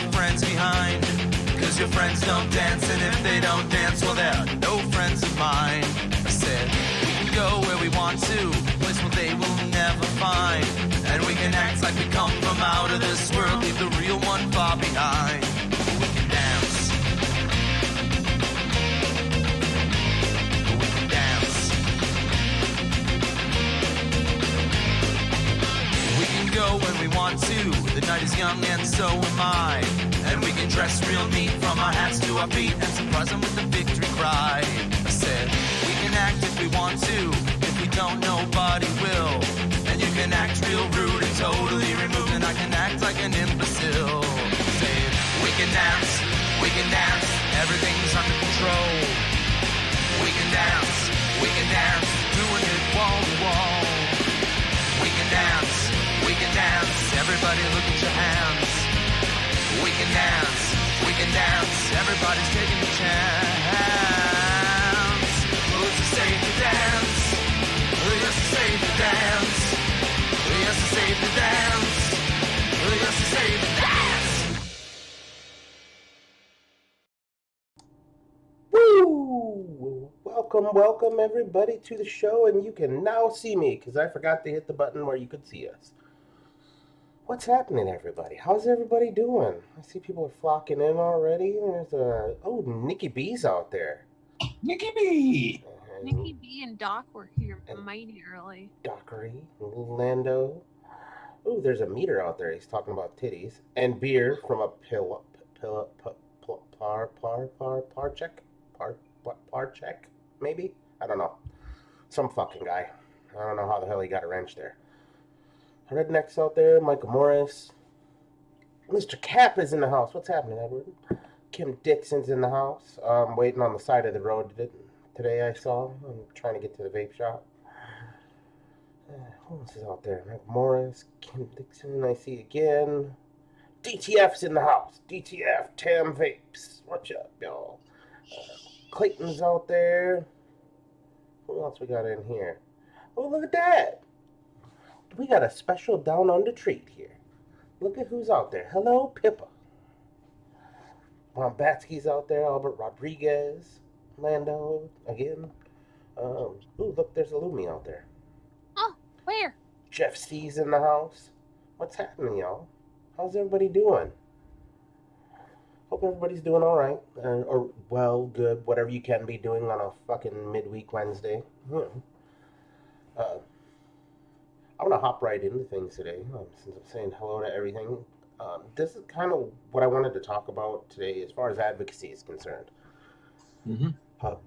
your friends behind. Cause your friends don't dance, and if they don't dance, well, they're no friends of mine. I said, we can go where we want to, a place where they will never find. And we can act like we come from out of this world, leave the real one far behind. We can dance. We can dance. We can go when we want to, the night is young and so am I. And we can dress real neat from our hats to our feet and surprise them with the victory cry. I said, we can act if we want to, if we don't, nobody will. And you can act real rude and totally removed, and I can act like an imbecile. Say, we can dance, everything's under control. We can dance, doing it wall to wall. We can dance, everybody look at your hands. We can dance, everybody's taking a chance. Who's to say to dance? Who's to say to dance? Who's to say to dance? Who's to say to dance? Woo! Welcome everybody to the show, and you can now see me because I forgot to hit the button where you could see us. What's happening, everybody? How's everybody doing? I see people are flocking in already. There's Nikki B's out there. Nikki B! Nikki B and Doc were here mighty early. Dockery, Lando. Oh, there's a meter out there. He's talking about titties and beer from a Parcheck, maybe? I don't know. Some fucking guy. I don't know how the hell he got a wrench there. Rednecks out there, Michael Morris. Mr. Cap is in the house. What's happening, Edward? Kim Dixon's in the house. Waiting on the side of the road today, I saw. I'm trying to get to the vape shop. Who else is out there? Michael Morris, Kim Dixon, I see again. DTF's in the house. DTF, Tam Vapes. What's up, y'all? Clayton's out there. Who else we got in here? Oh, look at that. We got a special down under treat here. Look at who's out there. Hello, Pippa. Batsky's out there. Albert Rodriguez. Lando again. Ooh, look, there's a Lumi out there. Oh, where? Jeff C's in the house. What's happening, y'all? How's everybody doing? Hope everybody's doing all right. Or, well, good. Whatever you can be doing on a fucking midweek Wednesday. I want to hop right into things today, since I'm saying hello to everything. This is kind of what I wanted to talk about today as far as advocacy is concerned. Mm-hmm.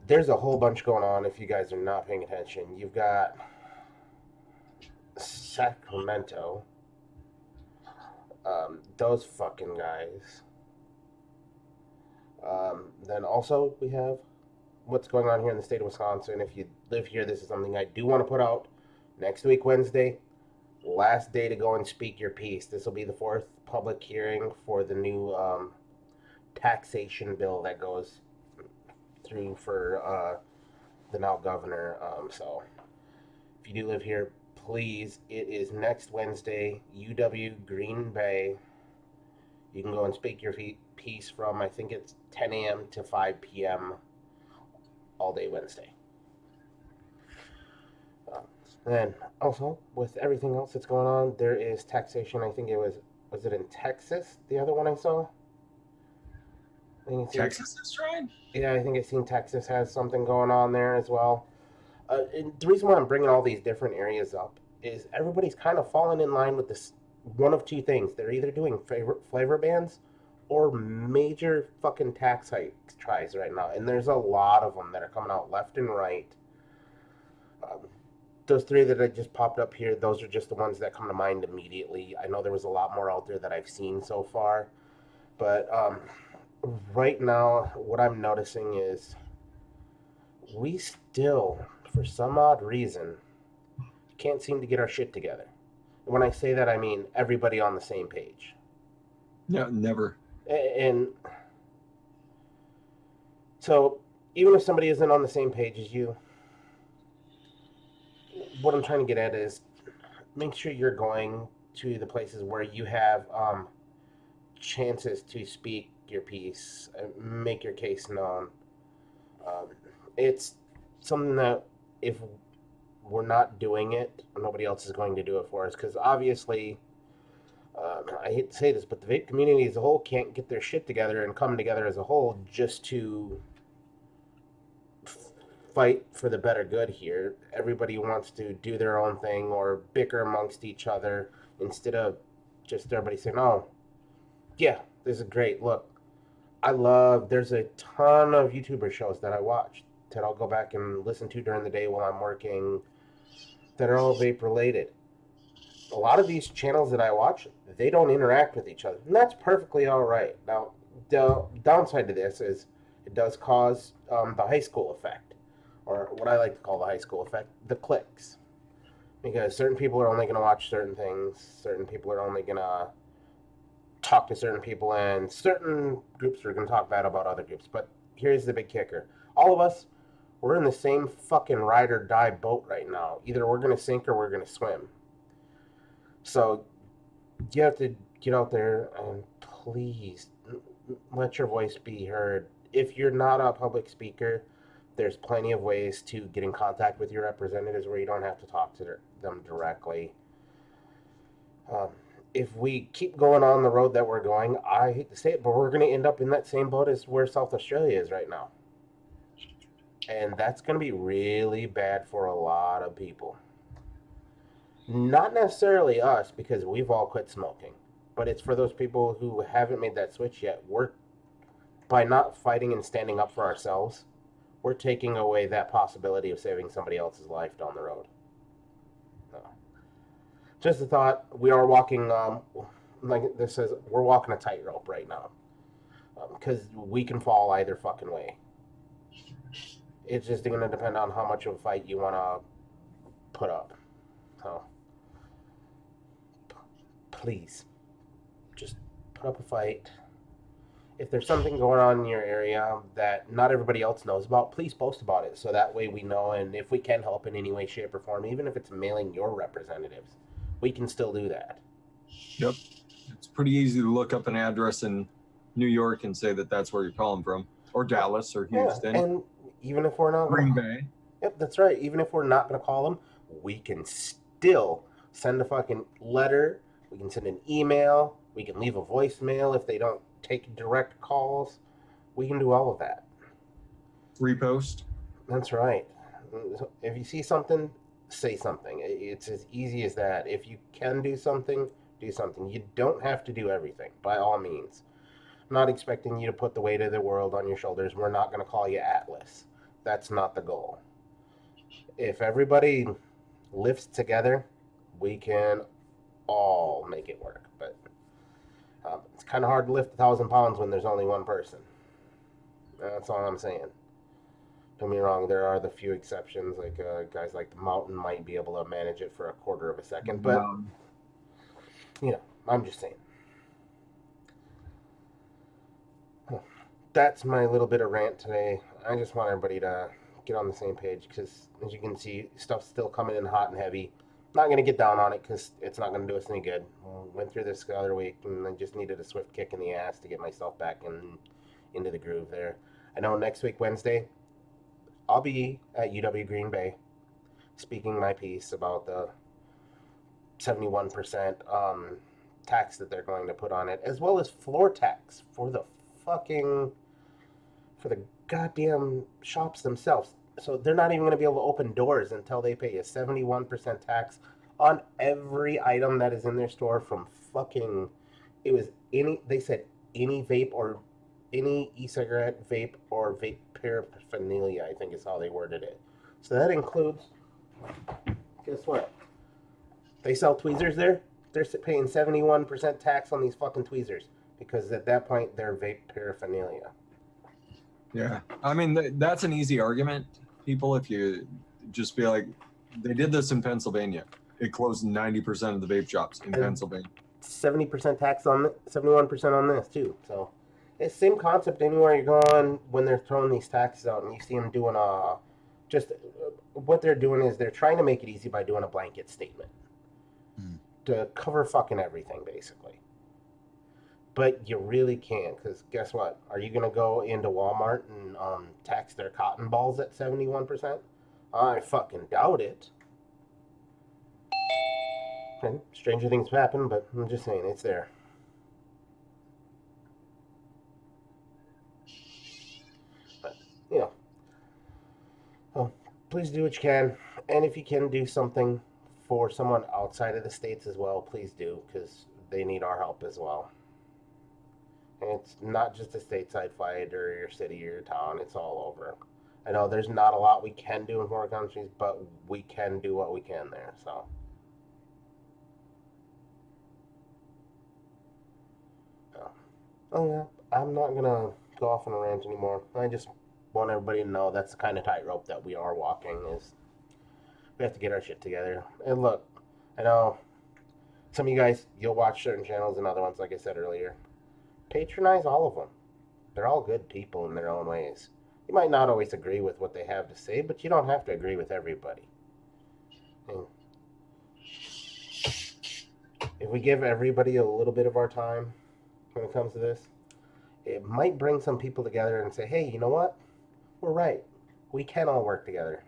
There's a whole bunch going on if you guys are not paying attention. You've got Sacramento. Those fucking guys. Then also we have what's going on here in the state of Wisconsin. If you live here, this is something I do want to put out. Next week, Wednesday, last day to go and speak your piece. This will be the 4th public hearing for the new taxation bill that goes through for the now governor. So if you do live here, please, it is next Wednesday, UW Green Bay. You can go and speak your piece from, I think it's 10 a.m. to 5 p.m. all day Wednesday. And also, with everything else that's going on, there is taxation. I think it was it in Texas, the other one I saw? Texas is trying? Yeah, I think I've seen Texas has something going on there as well. And the reason why I'm bringing all these different areas up is everybody's kind of falling in line with this one of two things. They're either doing flavor bans or major fucking tax hikes tries right now. And there's a lot of them that are coming out left and right. Those three that I just popped up here, those are just the ones that come to mind immediately. I know there was a lot more out there that I've seen so far. But right now, what I'm noticing is we still, for some odd reason, can't seem to get our shit together. When I say that, I mean everybody on the same page. No, never. And so, even if somebody isn't on the same page as you, what I'm trying to get at is make sure you're going to the places where you have chances to speak your piece, make your case known. It's something that if we're not doing it, nobody else is going to do it for us. Because obviously, I hate to say this, but the vape community as a whole can't get their shit together and come together as a whole just to fight for the better good here. Everybody wants to do their own thing or bicker amongst each other instead of just everybody saying, oh, yeah, this is great. Look, there's a ton of YouTuber shows that I watch that I'll go back and listen to during the day while I'm working that are all vape related. A lot of these channels that I watch, they don't interact with each other, and that's perfectly all right. Now, the downside to this is it does cause the high school effect, or what I like to call the high school effect, the cliques. Because certain people are only going to watch certain things, certain people are only going to talk to certain people, and certain groups are going to talk bad about other groups. But here's the big kicker. All of us, we're in the same fucking ride or die boat right now. Either we're going to sink or we're going to swim. So you have to get out there and please let your voice be heard. If you're not a public speaker, there's plenty of ways to get in contact with your representatives where you don't have to talk to them directly. If we keep going on the road that we're going, I hate to say it, but we're going to end up in that same boat as where South Australia is right now. And that's going to be really bad for a lot of people. Not necessarily us, because we've all quit smoking. But it's for those people who haven't made that switch yet. By not fighting and standing up for ourselves, we're taking away that possibility of saving somebody else's life down the road. Just a thought, we are walking, like this says, we're walking a tightrope right now. Because we can fall either fucking way. It's just going to depend on how much of a fight you want to put up. So, please, just put up a fight. If there's something going on in your area that not everybody else knows about, please post about it so that way we know, and if we can help in any way, shape, or form, even if it's mailing your representatives, we can still do that. Yep. It's pretty easy to look up an address in New York and say that that's where you're calling from, or Dallas, or Houston. Yeah, and even if we're not Green Bay. Yep, that's right. Even if we're not going to call them, we can still send a fucking letter. We can send an email. We can leave a voicemail if they don't take direct calls. We can do all of that. Repost. That's right. If you see something, say something. It's as easy as that. If you can do something, do something. You don't have to do everything, by all means. I'm not expecting you to put the weight of the world on your shoulders. We're not going to call you Atlas. That's not the goal. If everybody lifts together, we can all make it work. But it's kind of hard to lift 1,000 pounds when there's only one person. That's all I'm saying. Don't get me wrong, there are the few exceptions, like guys like the Mountain might be able to manage it for a quarter of a second, but I'm just saying. That's my little bit of rant today. I just want everybody to get on the same page because, as you can see, stuff's still coming in hot and heavy. Not going to get down on it because it's not going to do us any good. Went through this the other week and I just needed a swift kick in the ass to get myself back into the groove there. I know next week, Wednesday, I'll be at UW Green Bay speaking my piece about the 71% tax that they're going to put on it, as well as floor tax for the goddamn shops themselves. So they're not even going to be able to open doors until they pay a 71% tax on every item that is in their store from they said any vape or any e-cigarette, vape, or vape paraphernalia, I think is how they worded it. So that includes, guess what? They sell tweezers there. They're paying 71% tax on these fucking tweezers because at that point they're vape paraphernalia. Yeah. I mean, that's an easy argument, people, if you just be like, they did this in Pennsylvania. It closed 90% of the vape shops in Pennsylvania. 70% tax on 71% on this too. So it's the same concept anywhere you're going when they're throwing these taxes out and you see them doing what they're doing is they're trying to make it easy by doing a blanket statement to cover fucking everything basically. But you really can't, because guess what? Are you going to go into Walmart and tax their cotton balls at 71%? I fucking doubt it. And stranger things have happened, but I'm just saying, it's there. But, you know, well, please do what you can. And if you can do something for someone outside of the States as well, please do, because they need our help as well. And it's not just a stateside fight or your city or your town, it's all over. I know there's not a lot we can do in foreign countries, but we can do what we can there, so. Oh yeah, I'm not gonna go off on a rant anymore. I just want everybody to know that's the kind of tightrope that we are walking. Is we have to get our shit together. And look, I know some of you guys, you'll watch certain channels and other ones, like I said earlier. Patronize all of them. They're all good people in their own ways. You might not always agree with what they have to say, but you don't have to agree with everybody. And if we give everybody a little bit of our time when it comes to this, it might bring some people together and say, hey, you know what? We're right. We can all work together.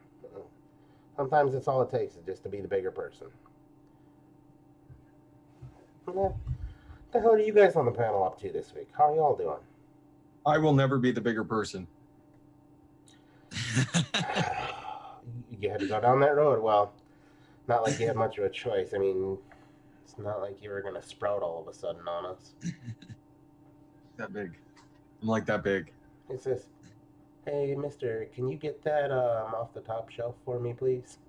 Sometimes that's all it takes, is just to be the bigger person. Yeah. What the hell are you guys on the panel up to this week? How are y'all doing? I will never be the bigger person. You had to go down that road. Well, not like you had much of a choice. I mean, it's not like you were going to sprout all of a sudden on us. That big. I'm like that big. It's this. Hey, mister, can you get that off the top shelf for me, please?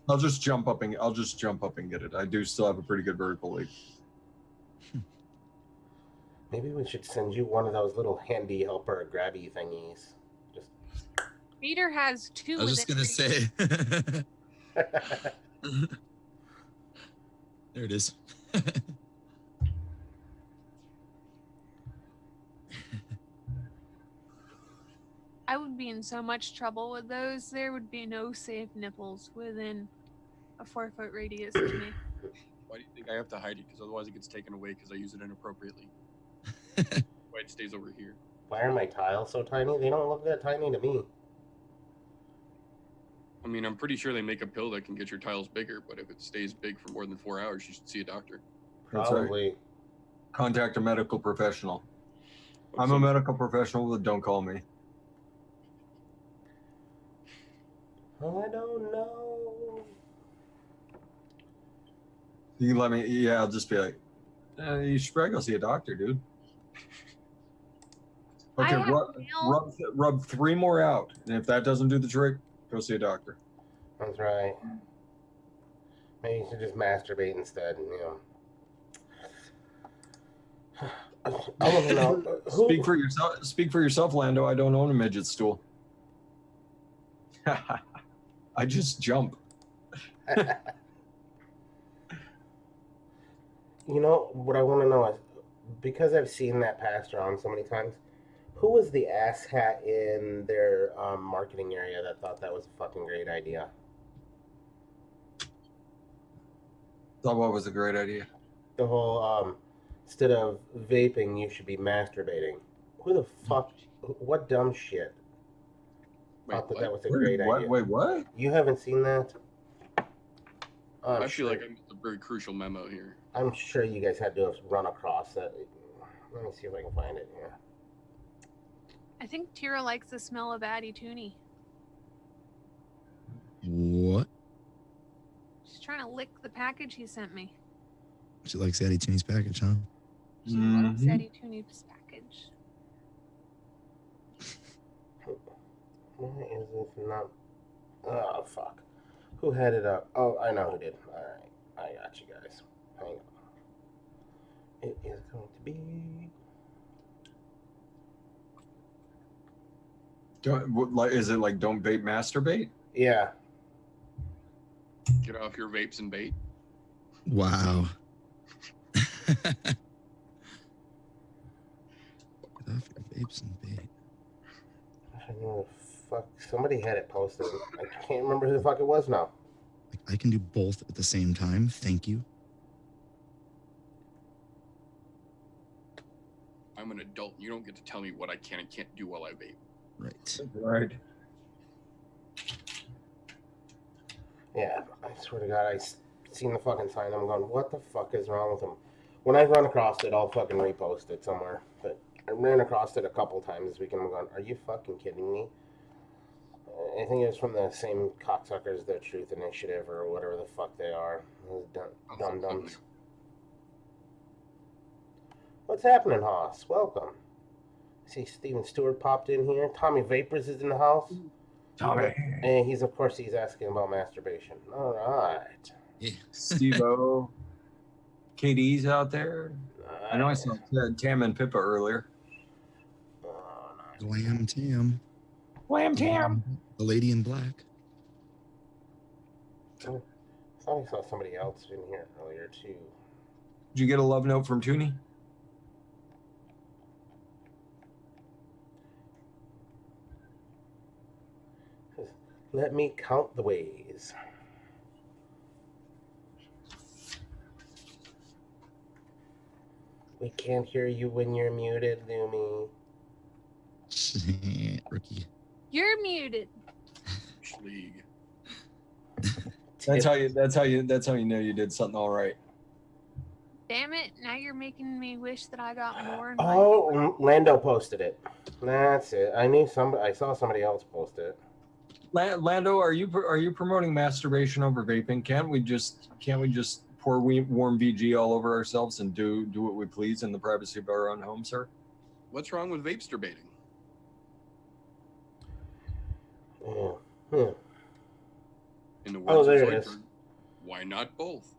I'll just jump up and get it. I do still have a pretty good vertical leap. Maybe we should send you one of those little handy helper grabby thingies. Just. Peter has two. I was just gonna say. There it is. I would be in so much trouble with those. There would be no safe nipples within a 4-foot radius of me. Why do you think I have to hide it? Because otherwise it gets taken away because I use it inappropriately. Why it stays over here. Why are my tiles so tiny? They don't look that tiny to me. I mean, I'm pretty sure they make a pill that can get your tiles bigger, but if it stays big for more than 4 hours, you should see a doctor. That's right. Probably. Contact a medical professional. I'm So- a medical professional, but don't call me. I don't know. You can let me. Yeah, I'll just be like, you should probably go see a doctor, dude. Okay, I have nails. rub 3 more out, and if that doesn't do the trick, go see a doctor. That's right. Maybe you should just masturbate instead, you know. I want to know. Speak for yourself. Speak for yourself, Lando. I don't own a midget stool. I just jump. You know, what I want to know is, because I've seen that passed around so many times, who was the asshat in their marketing area that thought that was a fucking great idea? Thought what was a great idea. The whole, instead of vaping, you should be masturbating. Who the fuck, what dumb shit Wait, thought that what? that was a great idea? Wait, what? You haven't seen that? I feel like I missed a very crucial memo here. I'm sure you guys had to have run across that. Let me see if I can find it here. I think Tira likes the smell of Addy Tooney. What? She's trying to lick the package he sent me. She likes Addy Tooney's package, huh? She loves Mhm. Addy Tooney's package. Why is this not? Oh, fuck. Who had it up? Oh, I know who did. Alright. I got you guys. Hang on. It is going to be. Is it like don't vape, masturbate? Yeah. Get off your vapes and bait. Wow. Get off your vapes and bait. I don't know the fuck. Somebody had it posted. I can't remember who the fuck it was now. Like, I can do both at the same time. Thank you. You don't get to tell me what I can and can't do while I vape. Right. Right. Yeah, I swear to God, seen the fucking sign. I'm going, what the fuck is wrong with them? When I run across it, I'll fucking repost it somewhere. But I ran across it a couple times this weekend. I'm going, are you fucking kidding me? I think it was from the same cocksuckers, the Truth Initiative, or whatever the fuck they are. Those dum-dums. What's happening, Hoss? Welcome. I see Steven Stewart popped in here. Tommy Vapors is in the house. Tommy. And he's asking about masturbation. All right. Yeah. Steve-O. KD's out there. I know I saw Tam and Pippa earlier. Oh, nice. Glam Tam. Wham Tam. The lady in black. I thought I saw somebody else in here earlier, too. Did you get a love note from Tooney? Let me count the ways. We can't hear you when you're muted, Lumi. Rookie. You're muted. League. That's how you know you did something all right. Damn it! Now you're making me wish that I got more. In my Oh, Lando posted it. That's it. I saw somebody else post it. Lando, are you promoting masturbation over vaping? Can't we just pour warm VG all over ourselves and do what we please in the privacy of our own home, sir? What's wrong with vapester baiting? Yeah. In the Oh, words there of it is. Zoidberg, why not both?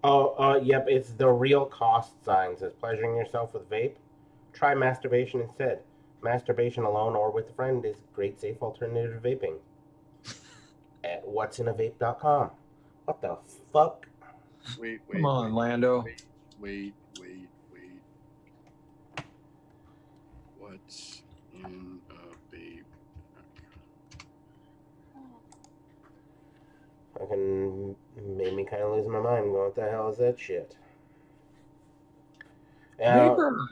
Yep, it's the real cost sign. Says pleasuring yourself with vape. Try masturbation instead. Masturbation alone or with a friend is a great safe alternative to vaping. At what'sinavape.com. What the fuck? Wait. Come on, Lando. Wait. What's in a vape? Fucking made me kind of lose my mind. Going, what the hell is that shit? Vapor.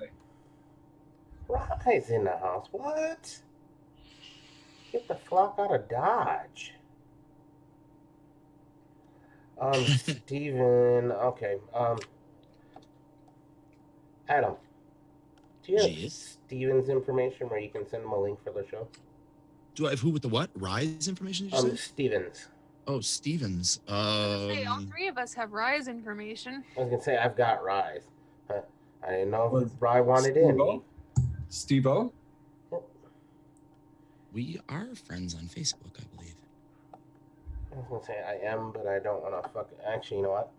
Rise in the house. What? Get the flock out of Dodge. Steven. Okay. Adam. Do you have Yes. Steven's information where you can send him a link for the show? Do I have who with the what? Rise information, did you say? Stevens. Oh, Stevens. Hey, all three of us have Rise information. I was gonna say I've got Rise. I didn't know if Rye wanted in. Steve-O? We are friends on Facebook, I believe. I was gonna say I am, but I don't want to Actually, you know what?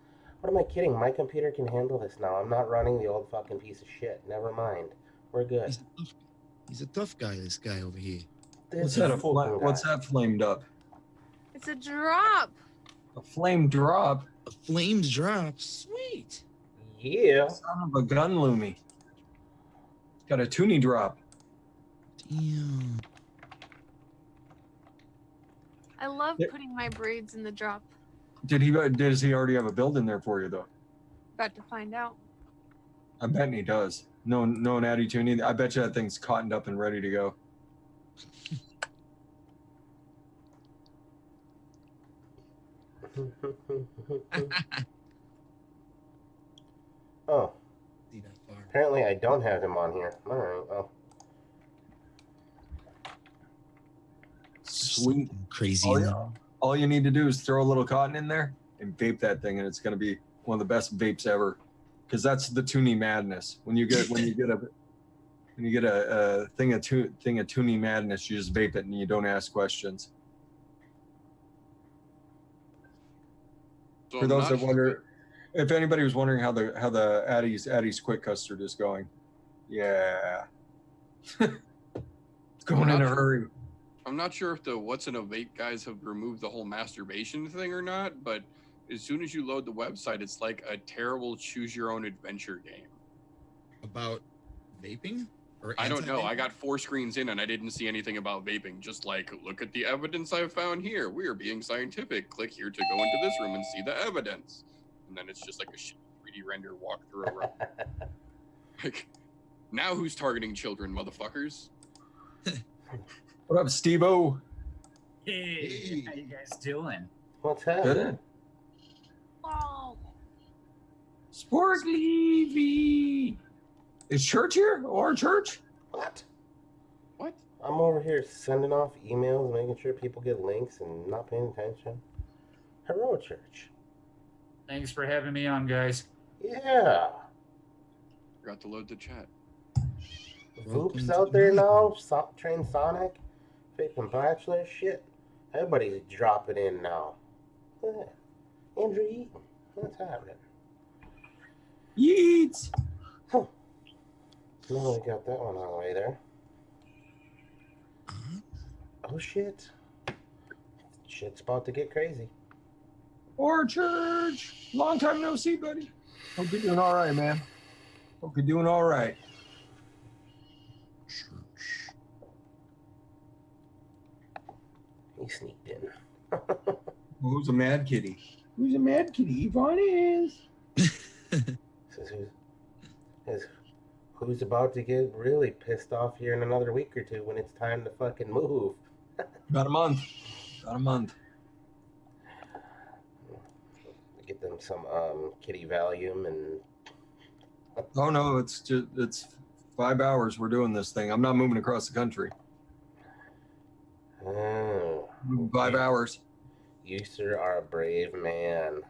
What am I kidding? My computer can handle this now. I'm not running the old fucking piece of shit. Never mind. We're good. He's a tough guy, this guy over here. What's that flamed up? It's a drop. A flame drop? A flamed drop. Sweet. Yeah. Son of a gun, Lumi. Got a Tooney drop. Damn. I love putting my braids in the drop. Does he already have a build in there for you though? About to find out. I bet he does. No natty Tooney. I bet you that thing's cottoned up and ready to go. Oh. See that far. Apparently I don't have him on here. All right. Well. Sweet. Crazy. All you need to do is throw a little cotton in there and vape that thing, and it's going to be one of the best vapes ever. Because that's the Tooney madness. When you get a thing of Tooney madness, you just vape it and you don't ask questions. So For those that wonder, if anybody was wondering how the Addie's quick custard is going, yeah, it's going in a hurry. I'm not sure if the What's in a Vape guys have removed the whole masturbation thing or not, but as soon as you load the website, it's like a terrible choose your own adventure game. About vaping? Or I don't know. anti-vaping? I got 4 screens in and I didn't see anything about vaping. Just like, look at the evidence I've found here. We are being scientific. Click here to go into this room and see the evidence. And then it's just like a 3D render walkthrough around. Like, Now who's targeting children, motherfuckers? What up, Steve-O? Hey, how you guys doing? What's happening? Good. Oh, Sport Levy. Is church here? Or church? What? What? I'm over here sending off emails, making sure people get links and not paying attention. Hello, church. Thanks for having me on, guys. Yeah. Forgot to load the chat. Welcome Voops to out the there club. now. Train Sonic. Faking Bachelor. Shit. Everybody's dropping in now. Yeah. Andrew Eaton. What's happening? Yeets. Huh. No, we got that one on the way there. Oh, shit. Shit's about to get crazy. Or church. Long time no see, buddy. Hope you're doing all right, man. Hope you're doing all right. Church. He sneaked in. Who's a mad kitty? Who's a mad kitty? Yvonne is. Says who's about to get really pissed off here in another week or two when it's time to fucking move. About a month. About a month. Get them some kitty Valium and Oh no, it's 5 hours. We're doing this thing. I'm not moving across the country. oh, 5 hours. you sir are a brave man.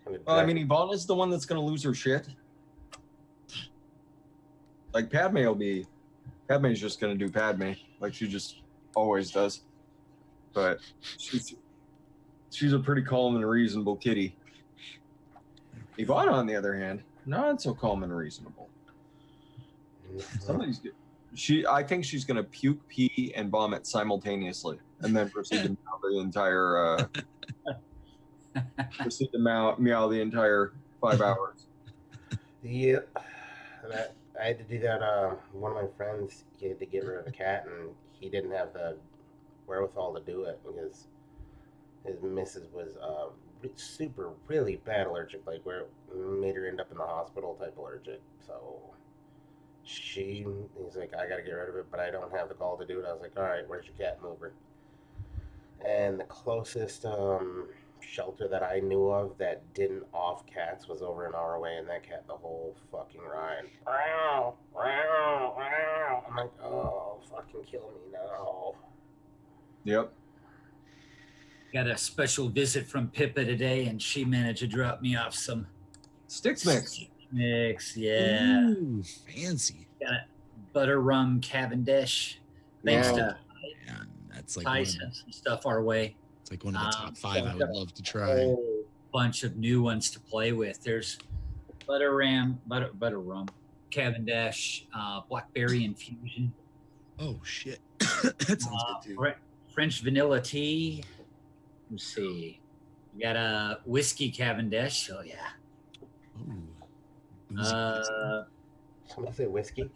Well, I mean, Yvonne is the one that's going to lose her shit. Like Padme's just going to do Padme, like she just always does. But she's a pretty calm and reasonable kitty. Yvonne, on the other hand, not so calm and reasonable. I think she's going to puke, pee, and vomit simultaneously, and then proceed to meow the entire. Proceed to meow the entire 5 hours. Yeah, I had to do that. One of my friends, he had to get rid of a cat, and he didn't have the wherewithal to do it because his missus was really bad allergic, like where it made her end up in the hospital type allergic. So he's like, I gotta get rid of it, but I don't have the gall to do it. I was like, all right, where's your cat mover? And the closest shelter that I knew of that didn't off cats was over an hour away, and that cat the whole fucking ride. I'm like, oh, fucking kill me now. Yep. Got a special visit from Pippa today, and she managed to drop me off some Sticks mix. mix. Yeah. Ooh, fancy. Got a butter rum Cavendish. Thanks to Yeah, that's like Ty one, sent some stuff our way. it's like one of the top So 5 I've I got would a love to try. whole bunch of new ones to play with. There's butter rum, Cavendish, blackberry infusion, Oh shit, that sounds good too. French vanilla tea. Let's see. We got a whiskey Cavendish. Oh yeah. Ooh, boozy, boozy. Somebody say whiskey?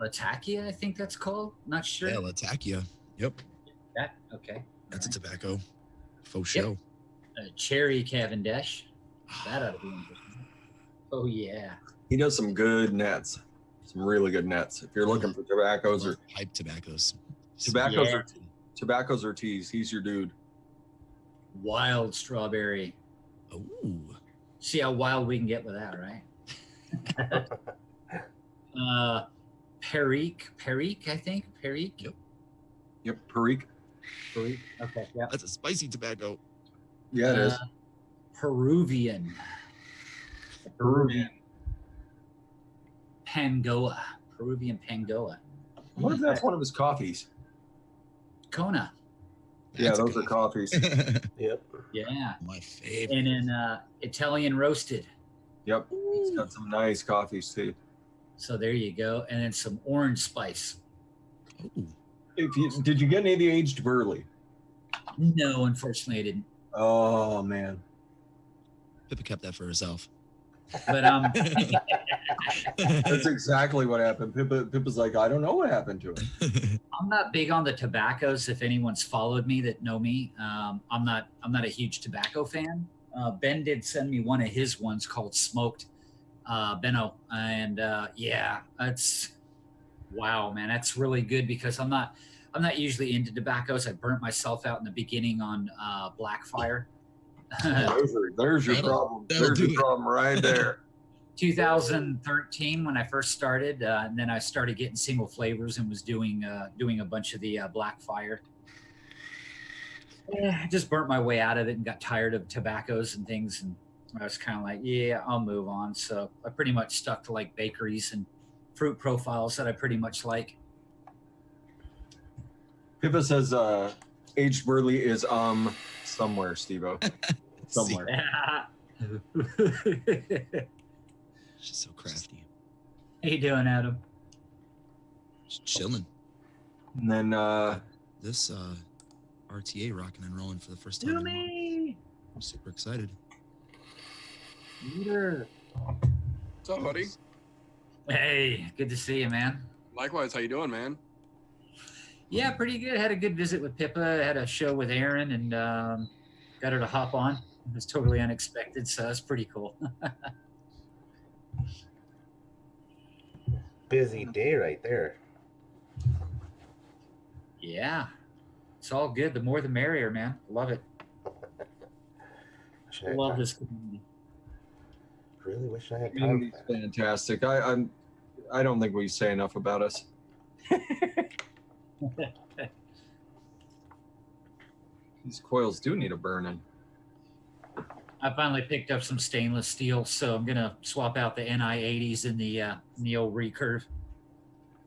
Latakia, I think that's called. Not sure. Yeah, Latakia. Yep, That okay. that's a tobacco. Faux Yep. show. Cherry Cavendish. That ought to be interesting. Oh yeah. He does some good nets, some really good nets. If you're looking for tobaccos or pipe tobaccos. tobaccos or teas, he's your dude. Wild strawberry. Ooh. See how wild we can get with that, right? Perique, I think. Perique. Yep, Perique. Okay. Yeah. That's a spicy tobacco. Yeah, it is. Peruvian. Peruvian. Pangoa. Peruvian Pangoa. I wonder if that's one of his coffees. Kona. Yeah, That's a those are coffees. Yep. Yeah. My favorite. And then Italian roasted. Yep, he's got some nice coffees too. So there you go. And then some orange spice. Ooh. Did you get any of the aged burley? No, unfortunately I didn't. Oh man. Pippa kept that for herself. But That's exactly what happened. Pippa's like, I don't know what happened to him. I'm not big on the tobaccos. If anyone's followed me that know me, I'm not a huge tobacco fan. Ben did send me one of his ones called smoked Benno, and yeah, that's wow, man, that's really good because I'm not usually into tobaccos. I burnt myself out in the beginning on Blackfire. There's your problem. There's your problem right there. 2013 when I first started, and then I started getting single flavors and was doing a bunch of the Blackfire. I just burnt my way out of it and got tired of tobaccos and things, and I was kind of like, yeah, I'll move on. So I pretty much stuck to like bakeries and fruit profiles that I pretty much like. Pippa says aged burley is somewhere, Steve-O. Somewhere. She's so crafty. How you doing, Adam? Just chilling. And then This RTA rocking and rolling for the first time. I'm super excited. What's up, buddy? Hey, good to see you, man. Likewise, how you doing, man? Yeah, pretty good. Had a good visit with Pippa. Had a show with Aaron and got her to hop on. It was totally unexpected, so that's pretty cool. Busy day right there. Yeah, it's all good. The more the merrier, man. Love it. Love this community. Really wish I had time. community's fantastic. I don't think we say enough about us. These coils do need a burn-in. I finally picked up some stainless steel, so I'm gonna swap out the NI80s in the old recurve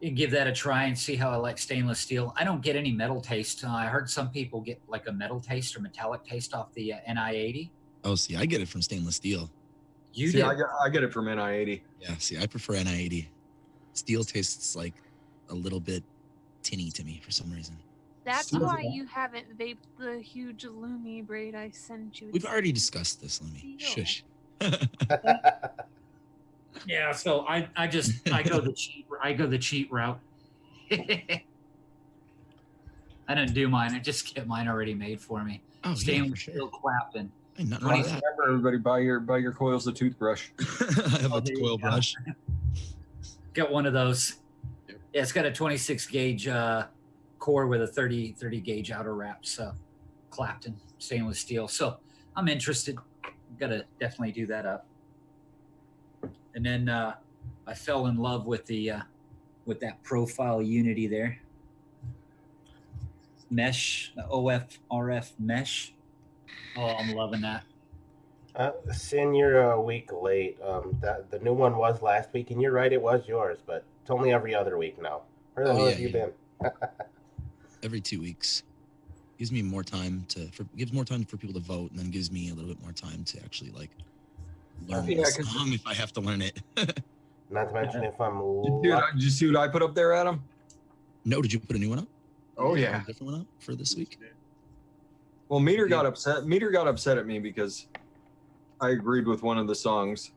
and give that a try and see how I like stainless steel. I don't get any metal taste. I heard some people get like a metal taste or metallic taste off the NI80. Oh, see, I get it from stainless steel. You See, do? I get it from NI80. Yeah, see, I prefer NI80. Steel tastes like a little bit tinny to me for some reason. That's Steel- why you haven't vaped the huge Lumi braid I sent you. We've already discussed this, let me. Steel. Shush. Yeah, so I go the cheap route. I don't do mine. I just get mine already made for me. Oh, yeah, Stainless for sure. steel Clapton. Ain't nothing wrong with that. Remember, everybody, buy your coils a toothbrush. I have Oh, a there you coil go. brush. Got one of those. Yep. Yeah, it's got a 26 gauge core with a 30 gauge outer wrap. So Clapton stainless steel. So I'm interested. Gotta definitely do that up. And then I fell in love with that profile unity there. Mesh, the OF RF mesh. Oh, I'm loving that. Sin, you're a week late. The new one was last week, and you're right, it was yours, but it's only every other week now. Where the hell have you been? Every 2 weeks. Gives me more time gives more time for people to vote, and then gives me a little bit more time to actually like learn Yeah, the 'cause- song if I have to learn it. Not to mention if I'm Dude, did you see what I put up there, Adam? No, did you put a new one up? Oh A yeah. different one up for this week? Well, Meter got upset. Meter got upset at me because I agreed with one of the songs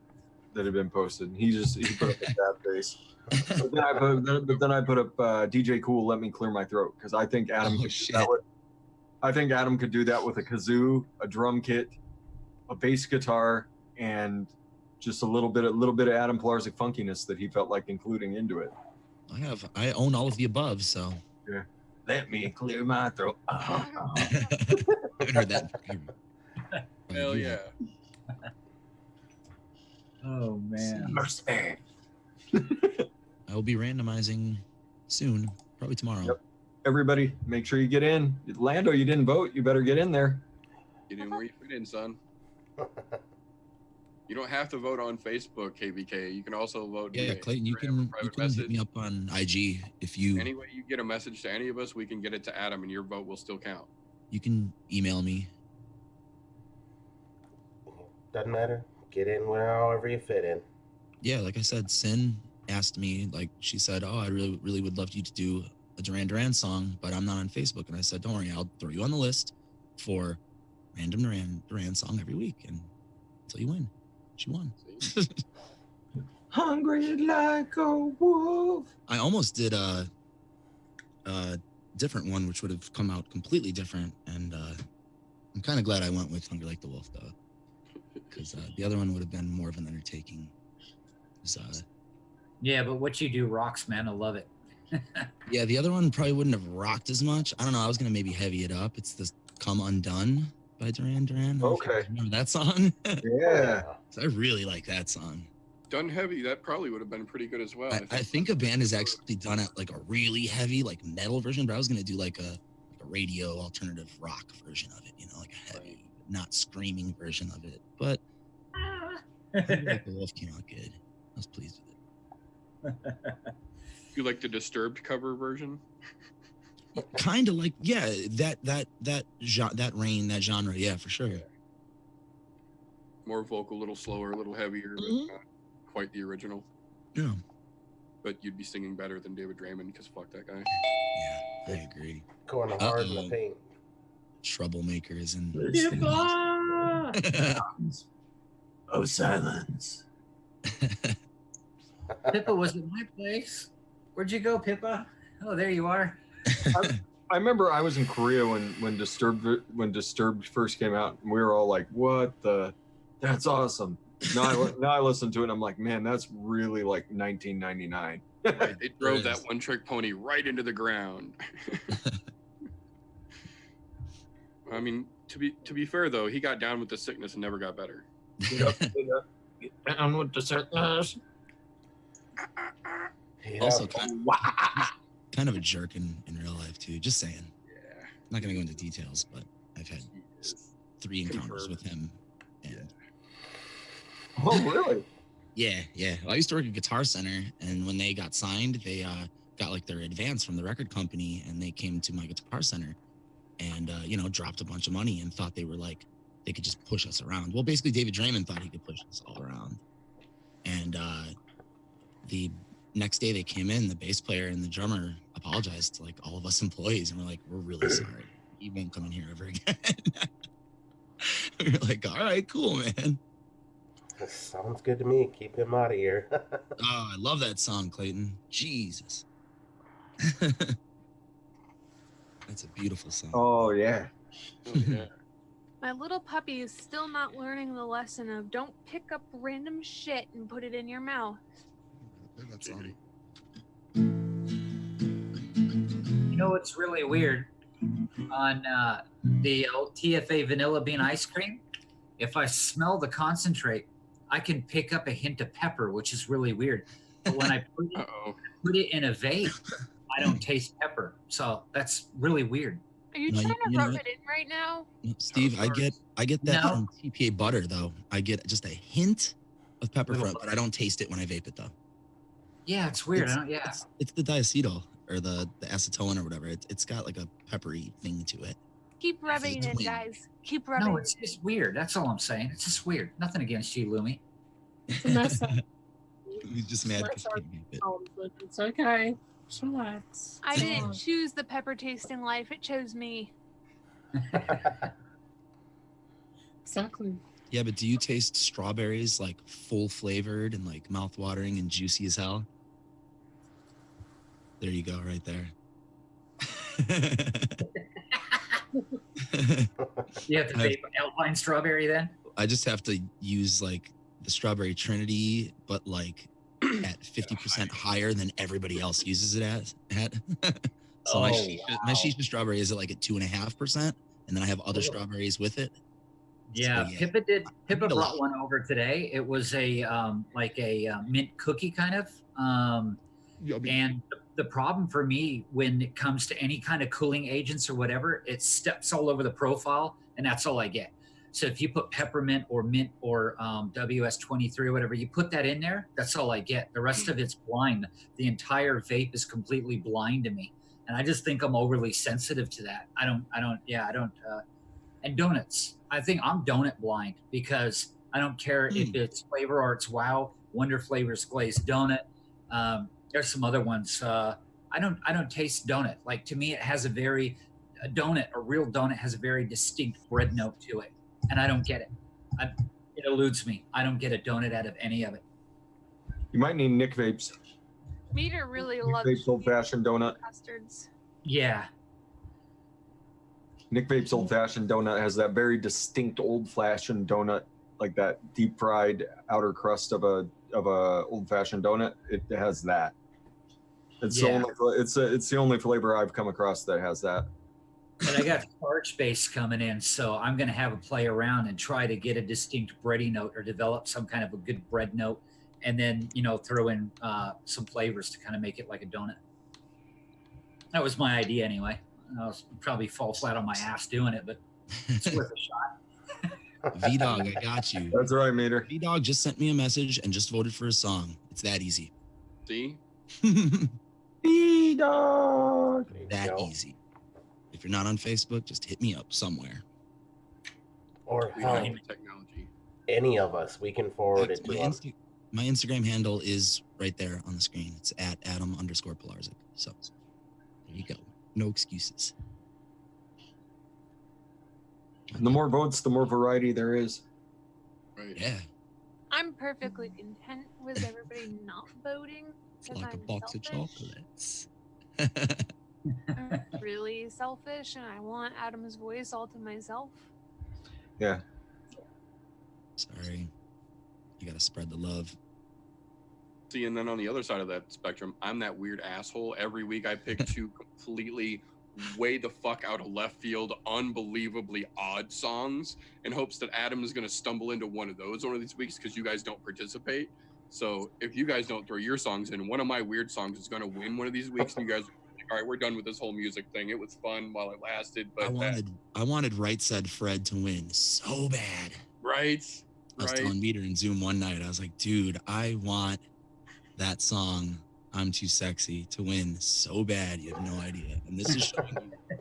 that had been posted. He put up a sad face. But then I put up DJ Cool, Let Me Clear My Throat, because I think Adam Oh, could shit. do that with. I think Adam could do that with a kazoo, a drum kit, a bass guitar, and just a little bit of Adam Pilarczyk funkiness that he felt like including into it. I own all of the above, so Let me clear my throat. I haven't heard that. Hell yeah. Oh man. Mercy. I will be randomizing soon, probably tomorrow. Yep. Everybody, make sure you get in. Lando, you didn't vote. You better get in there. Get in where you fit in, son. You don't have to vote on Facebook, KBK. You can also vote. Yeah, via Clayton, you Instagram or can private hit me up on IG if you Any way you get a message to any of us, we can get it to Adam, and your vote will still count. you can email me. Doesn't matter. Get in wherever you fit in. Yeah, like I said, Sin asked me, like she said, "Oh, I really would love you to do a Duran Duran song, but I'm not on Facebook." And I said, "Don't worry, I'll throw you on the list for random Duran song every week, and until you win." She won. See? Hungry like a wolf. I almost did a different one, which would have come out completely different, and I'm kind of glad I went with Hungry Like the Wolf, though, because the other one would have been more of an undertaking. So, Yeah, but what you do rocks, man. I love it. yeah, the other one probably wouldn't have rocked as much. I don't know. I was gonna maybe heavy it up. It's this "Come Undone" by Duran Duran. I don't know if you Okay. guys remember that song? Yeah. So I really like that song. Done heavy, that probably would have been pretty good as well. I think a band has actually done it like a really heavy, like metal version, but I was gonna do like a radio alternative rock version of it, you know, like a heavy, not screaming version of it. But I feel like the Wolf came out good. I was pleased with it. You like the Disturbed cover version? Kind of like, yeah, that genre, yeah, for sure. More vocal, a little slower, a little heavier, but not quite the original. Yeah, But you'd be singing better than David Draymond because fuck that guy. yeah, I agree. Going hard in the paint. Troublemakers and Oh, silence. Pippa was at my place. Where'd you go, Pippa? Oh, there you are. I remember I was in Korea when Disturbed first came out, and we were all like, "What the? That's awesome!" Now I listen to it, and I'm like, "Man, that's really like 1999." They drove that one trick pony right into the ground. I mean, to be fair though, he got down with the sickness and never got better. Down with the sickness. Yeah. Also kind of a jerk in real life too. Just saying. Yeah. I'm not gonna go into details, but I've had 3 encounters with him. And Oh, really? yeah. Well, I used to work at Guitar Center, and when they got signed, they got like their advance from the record company, and they came to my Guitar Center and dropped a bunch of money and thought they were like they could just push us around. Well, basically David Draymond thought he could push us all around. And the next day they came in, the bass player and the drummer apologized to like all of us employees, and we're like, we're really sorry. He won't come in here ever again. We were like, all right, cool, man. That sounds good to me. Keep him out of here. Oh, I love that song, Clayton. Jesus. That's a beautiful song. Oh yeah. Oh, yeah. My little puppy is still not learning the lesson of don't pick up random shit and put it in your mouth. That song. You know what's really weird? On the old TFA vanilla bean ice cream, if I smell the concentrate, I can pick up a hint of pepper, which is really weird. But when I put it in a vape, I don't taste pepper. So that's really weird. Are you No, trying you to know rub what? it in right now? Steve, I get that No. from TPA butter though. I get just a hint of pepper from it, but I don't taste it when I vape it though. Yeah, it's weird. I don't, yeah. It's the diacetyl or the acetylene or whatever. It's got like a peppery thing to it. Keep rubbing it in, twin. guys. Keep rubbing No, it. it's just weird. That's all I'm saying. It's just weird. Nothing against you, Lumi. Mess up. He's just mad Let's because he can't vape it. Oh, but it's okay. Just relax. I didn't choose the pepper tasting life. It chose me. Exactly. Yeah, but do you taste strawberries like full flavored and like mouth watering and juicy as hell? There you go, right there. You have to vape Alpine strawberry then? I just have to use like the strawberry Trinity, but like at 50% higher than everybody else uses it at. So my shisha strawberry is at like at 2.5%, and then I have other strawberries with it. Yeah, So, Pippa did. Pippa Eat a brought lot. one over today. It was a like a mint cookie kind of. And the problem for me when it comes to any kind of cooling agents or whatever, it steps all over the profile, and that's all I get. So if you put peppermint or mint or WS23 or whatever, you put that in there, that's all I get. The rest of it's blind. The entire vape is completely blind to me, and I just think I'm overly sensitive to that. I don't. And donuts. I think I'm donut blind because I don't care if it's flavor or it's wow. Wonder Flavors glazed donut. There's some other ones. I don't taste donut. Like to me, it has a real donut has a very distinct bread note to it, and I don't get it. It eludes me. I don't get a donut out of any of it. You might need Nick Vapes. Meter really Nick loves Vapes Old Fashioned Donut. custards. Yeah. Nick Vapes Old Fashioned Donut has that very distinct old fashioned donut, like that deep fried outer crust of a of a old fashioned donut, it has that. It's Yeah. it's the only flavor I've come across that has that. And I got starch base coming in, so I'm going to have a play around and try to get a distinct bready note or develop some kind of a good bread note, and then throw in some flavors to kind of make it like a donut. That was my idea anyway. I'll probably fall flat on my ass doing it, but it's worth a shot. V-Dog, I got you. That's right, Mater. V-Dog just sent me a message and just voted for a song. It's that easy. See? V-Dog. That easy. If you're not on Facebook, just hit me up somewhere. Or We hell, have the technology. any of us, we can forward it My, to them. my Instagram handle is right there on the screen. It's at Adam_Pilarczyk. So there you go. No excuses. And the more votes, the more variety there is. Right. Yeah. I'm perfectly content with everybody not voting. It's 'cause like a I'm box of selfish. chocolates. I'm really selfish, and I want Adam's voice all to myself. Yeah. Sorry. I gotta spread the love. See, and then on the other side of that spectrum, I'm that weird asshole. Every week I pick two completely way the fuck out of left field, unbelievably odd songs in hopes that Adam is going to stumble into one of those one of these weeks because you guys don't participate. So if you guys don't throw your songs in, one of my weird songs is going to win one of these weeks, and you guys are like, all right, we're done with this whole music thing. It was fun while it lasted, but I wanted Right Said Fred to win so bad. right. I was telling Meter in Zoom one night, I was like, dude, I want that song, I'm Too Sexy, to win so bad. You have no idea. And this is showing you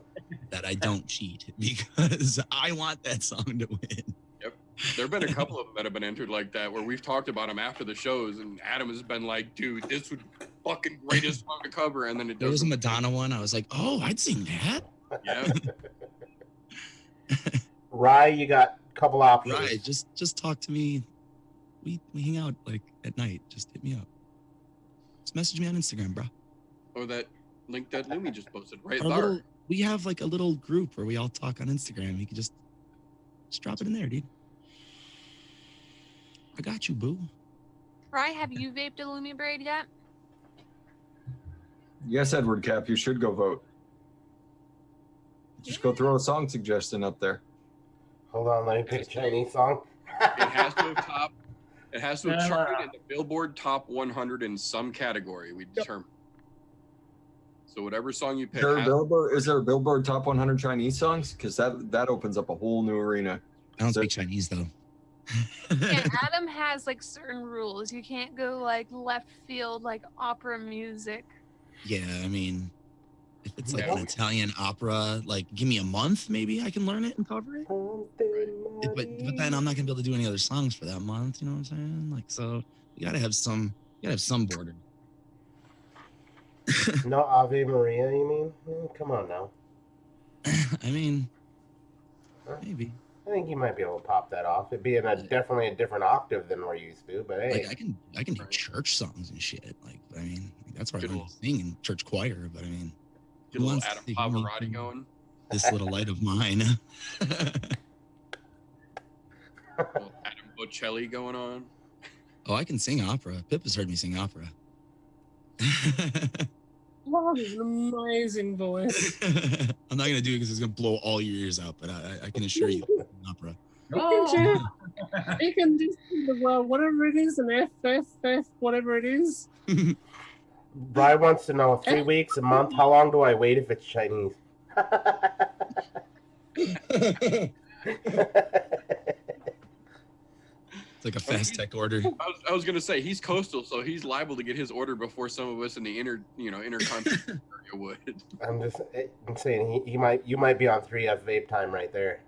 that I don't cheat because I want that song to win. Yep. There have been a couple of them that have been entered like that where we've talked about them after the shows, and Adam has been like, dude, this would be the fucking greatest song to cover. And then it There was a doesn't. Madonna one. I was like, oh, I'd sing that. Yeah. Rye, you got a couple options. Right. Just talk to me. We hang out like at night. Just hit me up. Just message me on Instagram, bro. Or that link that Lumi just posted right Our there. little, we have like a little group where we all talk on Instagram. You can just drop it in there, dude. I got you, boo. Rye, have you vaped a Lumi braid yet? Yes, Edward Cap, you should go vote. Just go throw a song suggestion up there. Hold on, let me pick a Chinese song. It has to have top. It has to have charted in the Billboard Top 100 in some category. We determine. So whatever song you pick. Is there a Billboard Top 100 Chinese songs? Because that opens up a whole new arena. I don't speak Chinese though. Yeah, Adam has like certain rules. You can't go like left field, like opera music. Yeah, I mean, if it's like Yeah. an Italian opera, like give me a month, maybe I can learn it and cover it. But then I'm not gonna be able to do any other songs for that month. You know what I'm saying? Like, so you gotta have some border. No Ave Maria, you mean? Come on now. I mean, maybe. I think you might be able to pop that off. It'd be in definitely a different octave than we're used to, but hey. Like I can do church songs and shit. Like, I mean, that's where I Good learned to sing in church choir. But I mean, Get a who little wants Adam to hear me Pavarotti sing going. This little light of mine. Little Adam Bocelli going on. Oh, I can sing opera. Pip has heard me sing opera. Wow, an amazing voice. I'm not gonna do it because it's gonna blow all your ears out, but I can assure you, opera. You can just do the whatever it is, an F, whatever it is. Brian wants to know 3 weeks, a month. How long do I wait if it's Chinese? It's like a fast tech order. I was gonna say he's coastal, so he's liable to get his order before some of us in the intercontinental area would. I'm saying you might be on 3F vape time right there.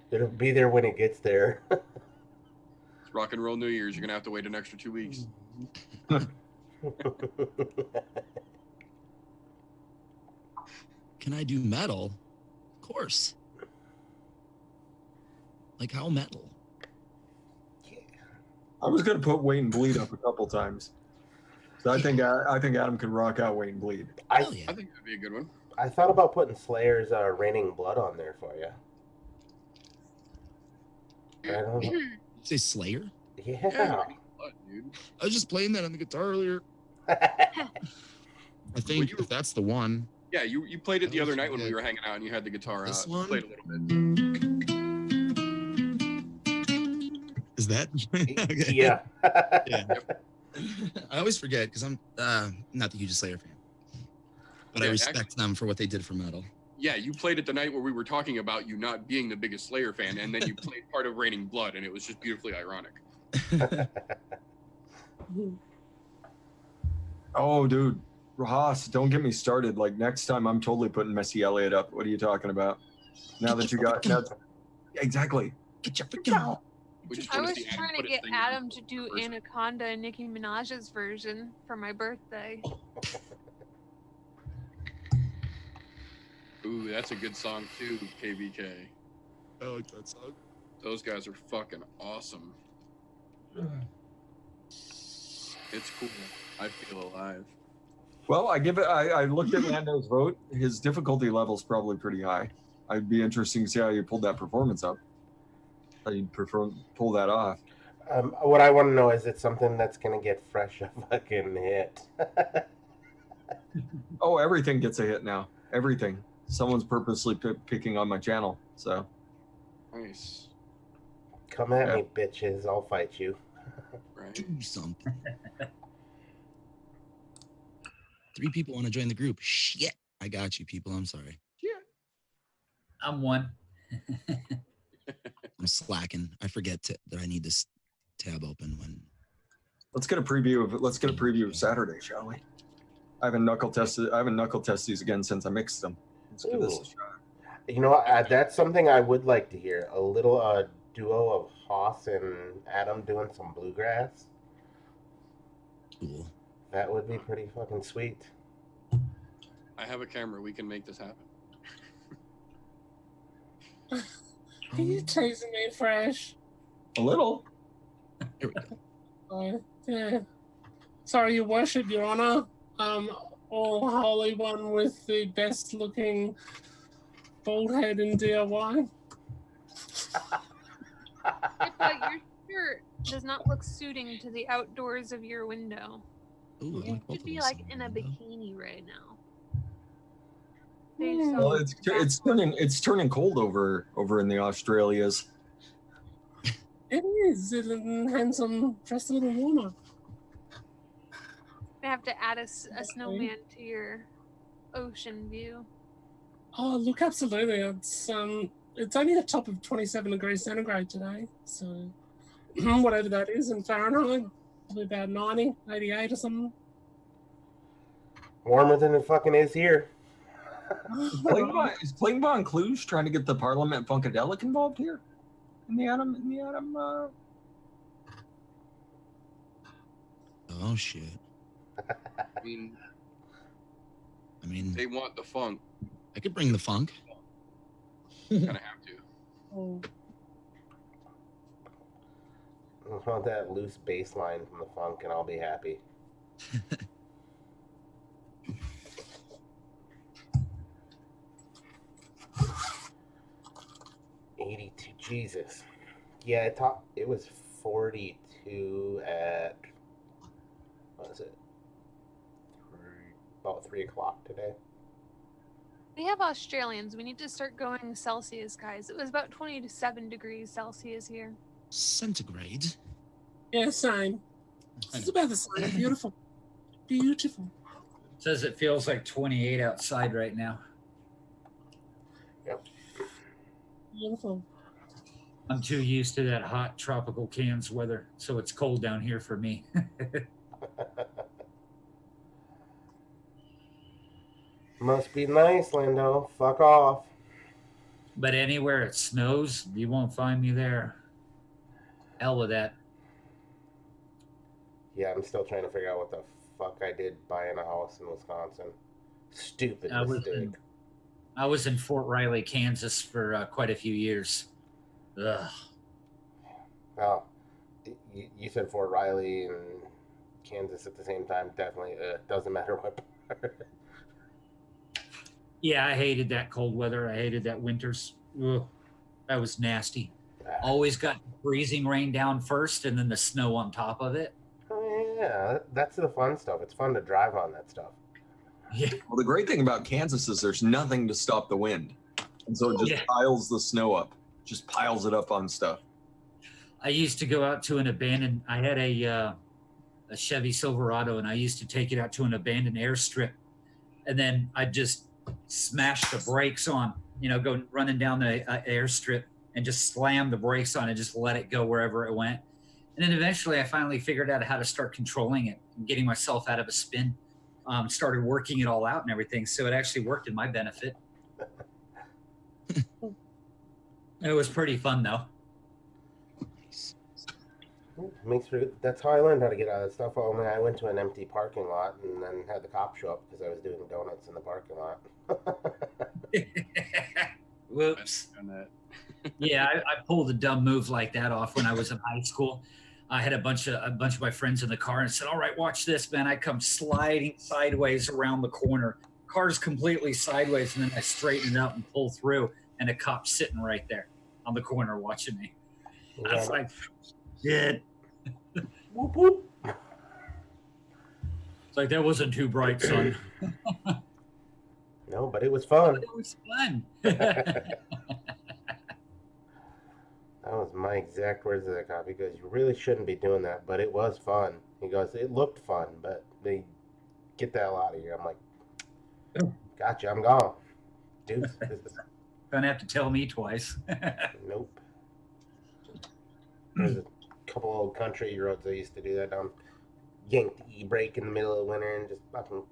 It'll be there when it gets there. It's rock and roll New Year's. You're gonna have to wait an extra 2 weeks. Can I do metal? Of course. Like how metal? I was gonna put Wait and Bleed up a couple times. So I think Adam can rock out Wait and Bleed. Hell yeah. I think that'd be a good one. I thought about putting Slayer's Raining Blood on there for you. I don't know. You say Slayer? Yeah. Yeah, what, dude? I was just playing that on the guitar earlier. I think you were- if that's the one. Yeah, you played it I the other always night when we forget. were hanging out and you had the guitar This out. one? Played a little bit. Is that? Okay. Yeah. Yeah. I always forget because I'm not the hugest Slayer fan, but I Yeah, respect actually- them for what they did for metal. Yeah, you played it the night where we were talking about you not being the biggest Slayer fan, and then you played part of Raining Blood, and it was just beautifully ironic. Oh, dude, Haas, don't get me started. Like next time, I'm totally putting Missy Elliott up. What are you talking about? Now that you got now, exactly. Get your freaking. We just I want to was see Adam trying to put his get finger Adam in to do person. Anaconda and Nicki Minaj's version for my birthday. Ooh, that's a good song too, KVK. I like that song. Those guys are fucking awesome. It's cool. I feel alive. Well, I give it. I looked at Lando's vote. His difficulty level's probably pretty high. I'd be interesting to see how you pulled that performance up. How you pull that off. What I want to know is it something that's gonna get fresh a fucking hit? Oh, everything gets a hit now. Everything. Someone's purposely picking on my channel. So Nice. Come at Yeah. me, bitches. I'll fight you. Right? Do something. 3 people want to join the group. Shit. I got you, people. I'm sorry. I'm one. I'm slacking. I forget that I need this tab open when. let's get a preview of Saturday, shall we? I haven't knuckle tested these again since I mixed them. Let's give this a Ooh. shot. You know what? That's something I would like to hear. A little duo of Haas and Adam doing some bluegrass. Cool. That would be pretty fucking sweet. I have a camera. We can make this happen. Are you teasing me, Fresh? A little. Here we go. Yeah. Sorry, Your Worship, Your Honor. All Holy One with the best looking bald head in DIY. But your shirt does not look suiting to the outdoors of your window. Ooh, I You like both should of be those like songs, in a though. bikini right now. They Hmm. so Well, it's turning cold over in the Australias. It is. It'll handsome, dress a little warmer. I have to add a snowman to your ocean view. Oh, look, absolutely. It's only a top of 27 degrees centigrade today. So whatever that is in Fahrenheit, probably about 90, 88 or something. Warmer than it fucking is here. Is Klingbein Cluj trying to get the Parliament Funkadelic involved here? In the Adam. Oh shit. I mean, they want the funk. I could bring the funk. Kind of have to. Oh, I want that loose bass line from the funk, and I'll be happy. $82. Jesus. Yeah, it was 42 at, what was it? About 3 o'clock today. We have Australians. We need to start going Celsius, guys. It was about 27 degrees Celsius here. Centigrade. yeah, same. It's about the same. Beautiful. Beautiful. Says it feels like 28 outside right now. Beautiful. I'm too used to that hot tropical Cairns weather, so it's cold down here for me. Must be nice, Lando. Fuck off. But anywhere it snows, you won't find me there. Hell with that. Yeah, I'm still trying to figure out what the fuck I did buying a house in Wisconsin. Stupid mistake. I was in Fort Riley, Kansas for quite a few years. Ugh. Oh, you said Fort Riley and Kansas at the same time. Definitely doesn't matter what part. Yeah, I hated that cold weather. I hated that winters. Ugh, that was nasty. Always got freezing rain down first and then the snow on top of it. Oh, yeah, that's the fun stuff. It's fun to drive on that stuff. Yeah. Well, the great thing about Kansas is there's nothing to stop the wind. And so it just Yeah. piles the snow up, just piles it up on stuff. I used to go out to an abandoned, I had a Chevy Silverado, and I used to take it out to an abandoned airstrip. And then I'd just smash the brakes on, go running down the airstrip and just slam the brakes on and just let it go wherever it went. And then eventually I finally figured out how to start controlling it and getting myself out of a spin. Started working it all out and everything. So it actually worked in my benefit. It was pretty fun though. That's how I learned how to get out of that stuff. Only I went to an empty parking lot and then had the cop show up because I was doing donuts in the parking lot. Whoops. Yeah, I pulled a dumb move like that off when I was in high school. I had a bunch of my friends in the car and said, "All right, watch this, man." I come sliding sideways around the corner. Car's completely sideways, and then I straighten it up and pull through, and a cop's sitting right there on the corner watching me. I was like, "Shit." Whoop, whoop. It's like, that wasn't too bright, son. No, but it was fun. It was fun. That was my exact words to that cop. He goes, "You really shouldn't be doing that, but it was fun." He goes, "It looked fun, but they get the hell out of here." I'm like, "Gotcha, I'm gone, dude." Don't have to tell me twice. Nope. There's a couple old country roads I used to do that on. Yanked the e-brake in the middle of winter and just fucking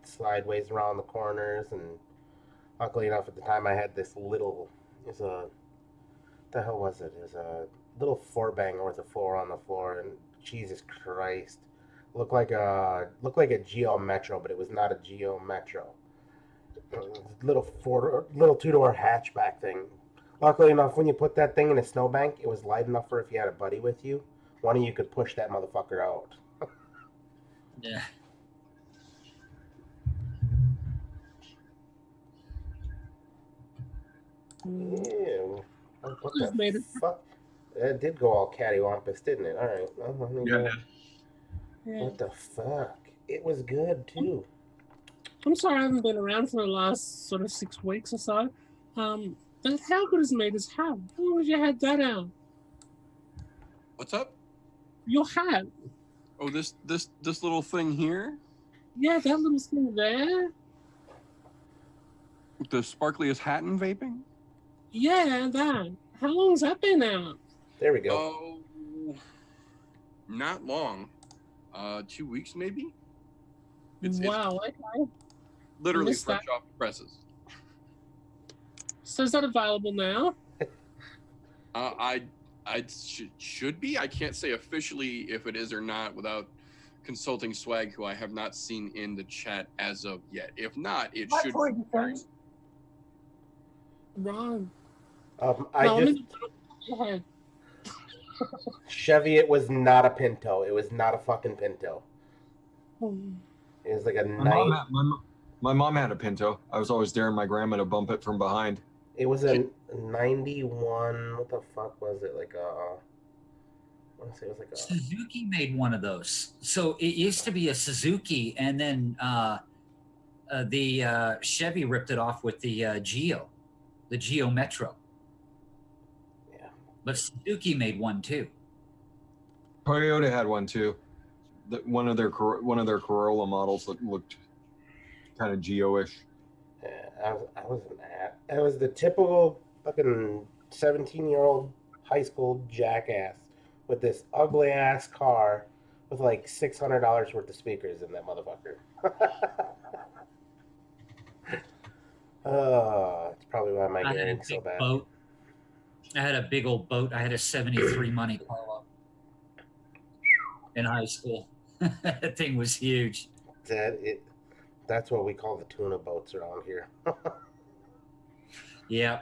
sideways around the corners. And luckily enough, at the time I had this little, the hell was it? It was a little four banger with a four on the floor, and Jesus Christ, looked like a Geo Metro, but it was not a Geo Metro. It was a little two-door hatchback thing. Luckily enough, when you put that thing in a snowbank, it was light enough for if you had a buddy with you, one of you could push that motherfucker out. Yeah. Ew. What Just made the it. fuck? That did go all cattywampus, didn't it? All right. Well, Yeah. Yeah. What the fuck? It was good too. I'm sorry I haven't been around for the last sort of 6 weeks or so. But how good is Mater's hat? How long have you had that out? What's up? Your hat. Oh, this little thing here, Yeah, that little thing there. the sparkliest hat in vaping. Yeah, that. How long has that been out? There we go. Oh, not long. 2 weeks maybe. It's Wow, okay. literally missed fresh that. off the presses. So is that available now? I should be. I can't say officially if it is or not without consulting Swag, who I have not seen in the chat as of yet. If not, it should be. Right. Go ahead. Chevy, it was not a Pinto. It was not a fucking Pinto. Hmm. It was like a My mom had a Pinto. I was always daring my grandma to bump it from behind. It was a 91. What the fuck was it? Like a. I want to say it was like a. Suzuki made one of those. So it used to be a Suzuki, and then the Chevy ripped it off with the Geo Metro. Yeah. But Suzuki made one too. Toyota had one too. One of their Corolla models that looked kind of Geo-ish. Yeah, I was an ass. I was the typical fucking 17-year-old high school jackass with this ugly ass car with like $600 worth of speakers in that motherfucker. It's probably why my hearing's so bad. Boat. I had a big old boat. I had a 73 money pile up in high school. That thing was huge. That's what we call the tuna boats around here. Yeah.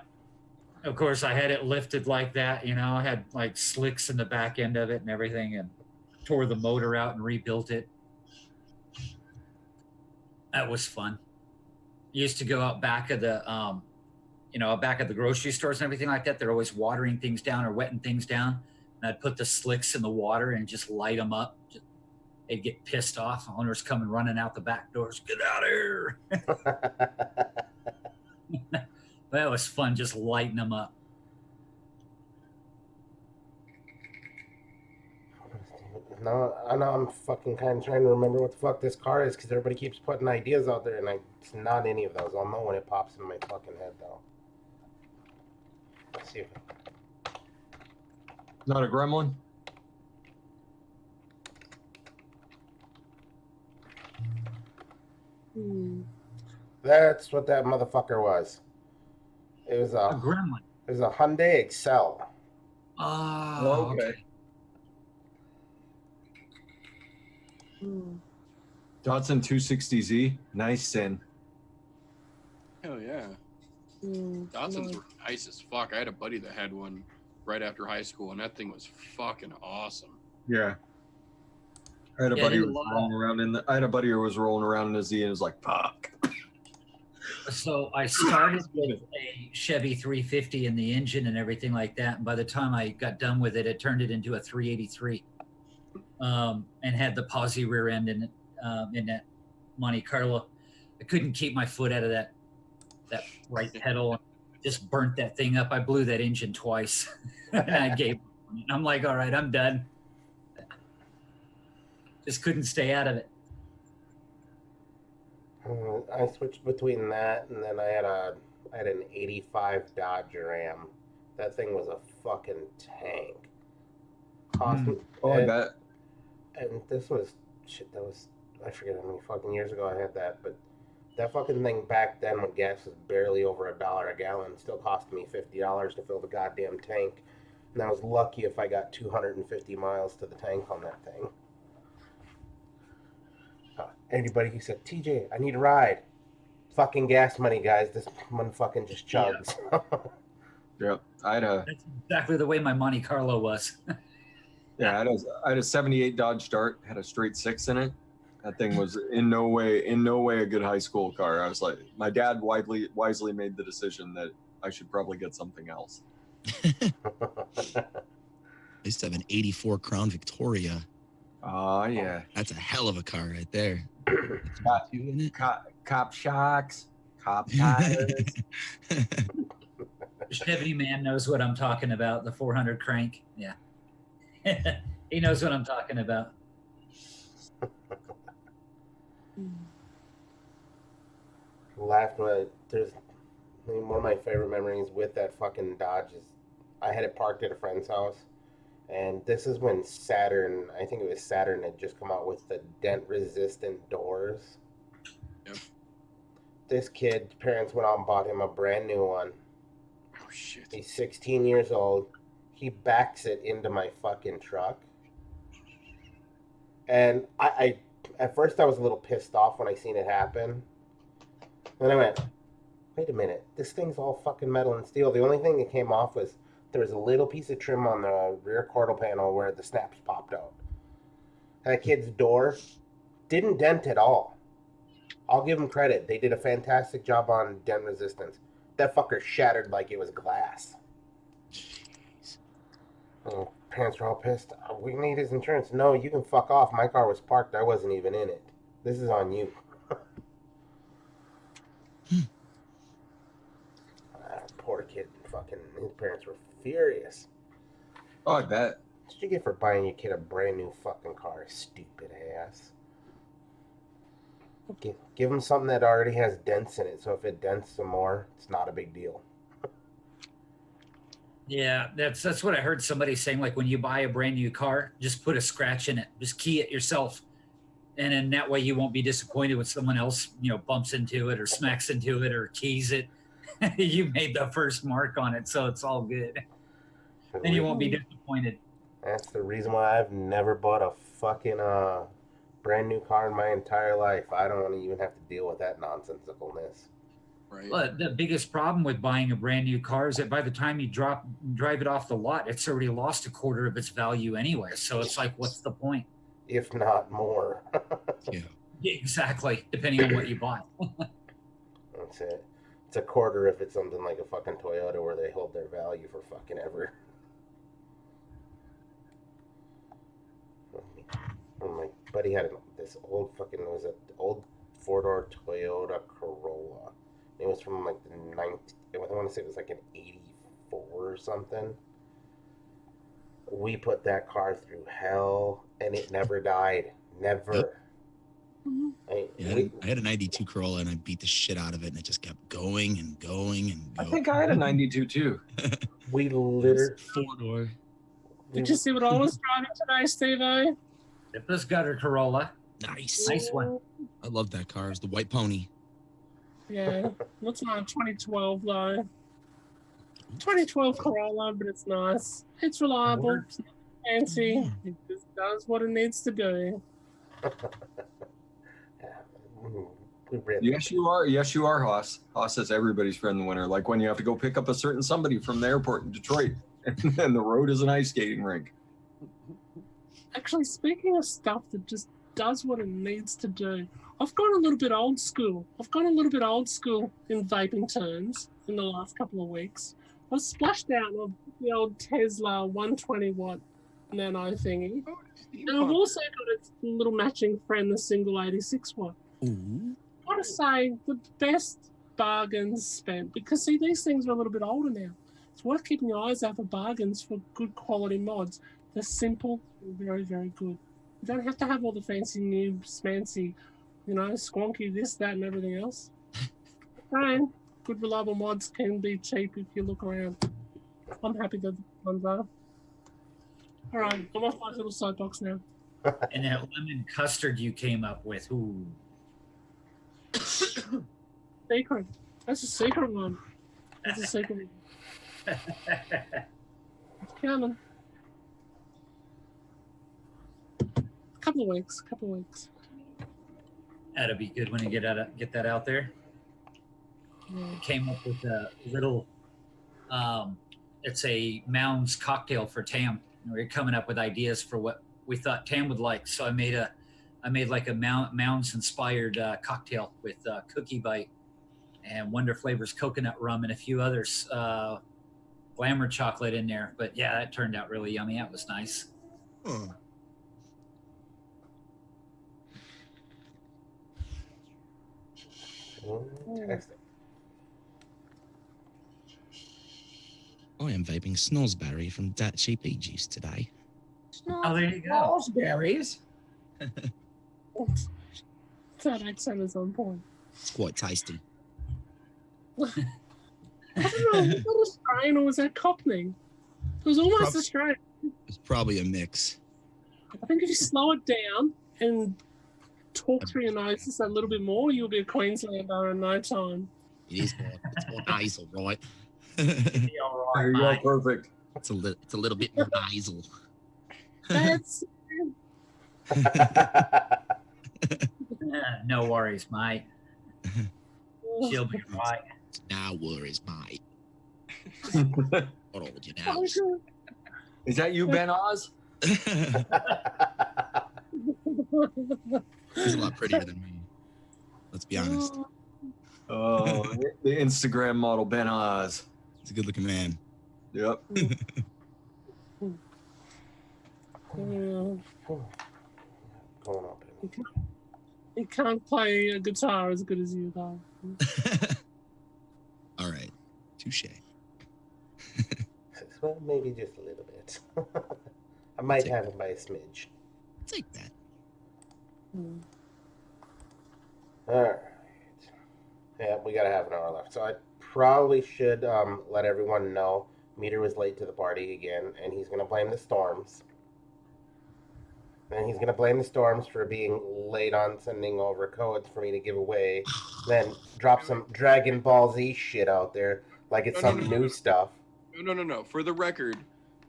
Of course, I had it lifted like that. I had like slicks in the back end of it and everything, and tore the motor out and rebuilt it. That was fun. Used to go out back of the back at the grocery stores and everything like that, they're always watering things down or wetting things down. And I'd put the slicks in the water and just light them up. They'd get pissed off. Owners coming running out the back doors. Get out of here. That was fun, just lighting them up. No, I know I'm fucking kind of trying to remember what the fuck this car is because everybody keeps putting ideas out there and it's not any of those. I'll know when it pops in my fucking head though. Let's see. Not a gremlin? That's what that motherfucker was. It was A gremlin. It was a Hyundai Excel. Oh, okay. Datsun 260Z. Nice, Sin. Hell yeah. Datsuns were nice as fuck. I had a buddy that had one right after high school, and that thing was fucking awesome. Yeah. I had a buddy who was rolling around in I had a buddy who was rolling around in a Z and was like, fuck. So I started with a Chevy 350 in the engine and everything like that. And by the time I got done with it, it turned it into a 383 and had the posi rear end in that Monte Carlo. I couldn't keep my foot out of that right pedal. Just burnt that thing up. I blew that engine twice. And I gave up on it. I'm like, all right, I'm done. Just couldn't stay out of it. I switched between that and then I had an 85 Dodge Ram. That thing was a fucking tank. Cost me. I bet. And this was shit. That was, I forget how many fucking years ago I had that, but that fucking thing back then when gas was barely over $1 a gallon still cost me $50 to fill the goddamn tank. And I was lucky if I got 250 miles to the tank on that thing. Anybody who said, TJ, I need a ride. Fucking gas money, guys. This one fucking just chugs. Yep. That's exactly the way my Monte Carlo was. Yeah, I had a 78 Dodge Dart, had a straight 6 in it. That thing was in no way a good high school car. I was like, my dad wisely made the decision that I should probably get something else. I used to have an 84 Crown Victoria. Oh, yeah. That's a hell of a car right there. Cop shocks, cop tires. Chevy man knows what I'm talking about. The 400 crank. Yeah. He knows what I'm talking about. There's one of my favorite memories with that fucking Dodge is I had it parked at a friend's house. And this is when Saturn, I think it was Saturn, had just come out with the dent-resistant doors. Yep. This kid's parents went out and bought him a brand new one. Oh, shit. He's 16 years old. He backs it into my fucking truck. And I at first I was a little pissed off when I seen it happen. Then I went, wait a minute, this thing's all fucking metal and steel. The only thing that came off was there was a little piece of trim on the rear quarter panel where the snaps popped out. That kid's door didn't dent at all. I'll give them credit. They did a fantastic job on dent resistance. That fucker shattered like it was glass. Oh, parents were all pissed. We need his insurance. No, you can fuck off. My car was parked. I wasn't even in it. This is on you. Poor kid. Fucking, his parents were furious. Oh, I bet. What did you get for buying your kid a brand new fucking car, stupid ass? Give him something that already has dents in it, so if it dents some more, it's not a big deal. Yeah, that's what I heard somebody saying. Like when you buy a brand new car, just put a scratch in it, just key it yourself, and then that way you won't be disappointed when someone else, bumps into it or smacks into it or keys it. You made the first mark on it, so it's all good. And you won't be disappointed. That's the reason why I've never bought a fucking brand new car in my entire life. I don't want to even have to deal with that nonsensicalness. Right. But the biggest problem with buying a brand new car is that by the time you drive it off the lot, it's already lost a quarter of its value anyway. So it's like, what's the point? If not more. Yeah. Exactly, depending on what you bought. That's it. It's a quarter if it's something like a fucking Toyota where they hold their value for fucking ever. My buddy had this old fucking, it was an old four-door Toyota Corolla. It was from like the 90s. I want to say it was like an 84 or something. We put that car through hell and it never died. Never. Yep. I had a 92 Corolla and I beat the shit out of it and it just kept going and going and going. I think I had a 92 too. We literally. 4-door. Did you see what I was driving today, Steve-O? This gutter Corolla. Nice one. I love that car. It's the white pony. Yeah, looks like a 2012 though. 2012 Corolla, but it's nice. It's reliable. It's not fancy. It just does what it needs to do. Yes, you are. Yes, you are, Haas. Haas is everybody's friend in the winter. Like when you have to go pick up a certain somebody from the airport in Detroit, and then the road is an ice skating rink. Actually, speaking of stuff that just does what it needs to do, I've gone a little bit old school. I've gone a little bit old school in vaping terms in the last couple of weeks. I splashed out of the old Tesla 120 watt nano thingy. And I've also got its little matching friend, the single 86 watt. Ooh. I've got to say, the best bargains spent, because see, these things are a little bit older now. It's worth keeping your eyes out for bargains for good quality mods. They're simple and very, very good. You don't have to have all the fancy new smancy, squonky this, that, and everything else. And good reliable mods can be cheap if you look around. I'm happy that the ones are. All right, I'm off my little soapbox now. And that lemon custard you came up with, ooh. Secret. That's a secret one. That's a secret one. It's coming. Couple of weeks. That'll be good when you get that out there. Yeah. Came up with a little it's a Mounds cocktail for Tam. We're coming up with ideas for what we thought Tam would like. So I made like a Mounds inspired cocktail with cookie bite and Wonder Flavors coconut rum and a few others, glamour chocolate in there. But yeah, that turned out really yummy. That was nice. Fantastic. I am vaping Snozzberry from Dat Cheap Juice today. Oh, there you go. Berries. That accent is on point. It's quite tasty. I don't know, was that Australian or was that Cockney? It was almost Australian. It's probably a mix. I think if you slow it down and talk through your nose just a little bit more, you'll be a Queenslander in no time. It is more, it's more nasal, right? There you go, perfect. It's a little bit more nasal. That's No worries, mate. She'll be right. No worries, mate. What old you oh, now? good. Is that you, Ben Oz? He's a lot prettier than me. Let's be honest. Oh, the Instagram model Ben Oz. He's a good-looking man. Yep. Going up. He can't play a guitar as good as you, though. All right. Touche. Well, maybe just a little bit. I might have him by a smidge. Take that. All right. Yeah, we gotta have an hour left. So I probably should let everyone know Meter was late to the party again, and he's gonna blame the storms. And he's gonna blame the storms for being late on sending over codes for me to give away. Then drop some Dragon Ball Z shit out there like it's some new stuff. No. For the record,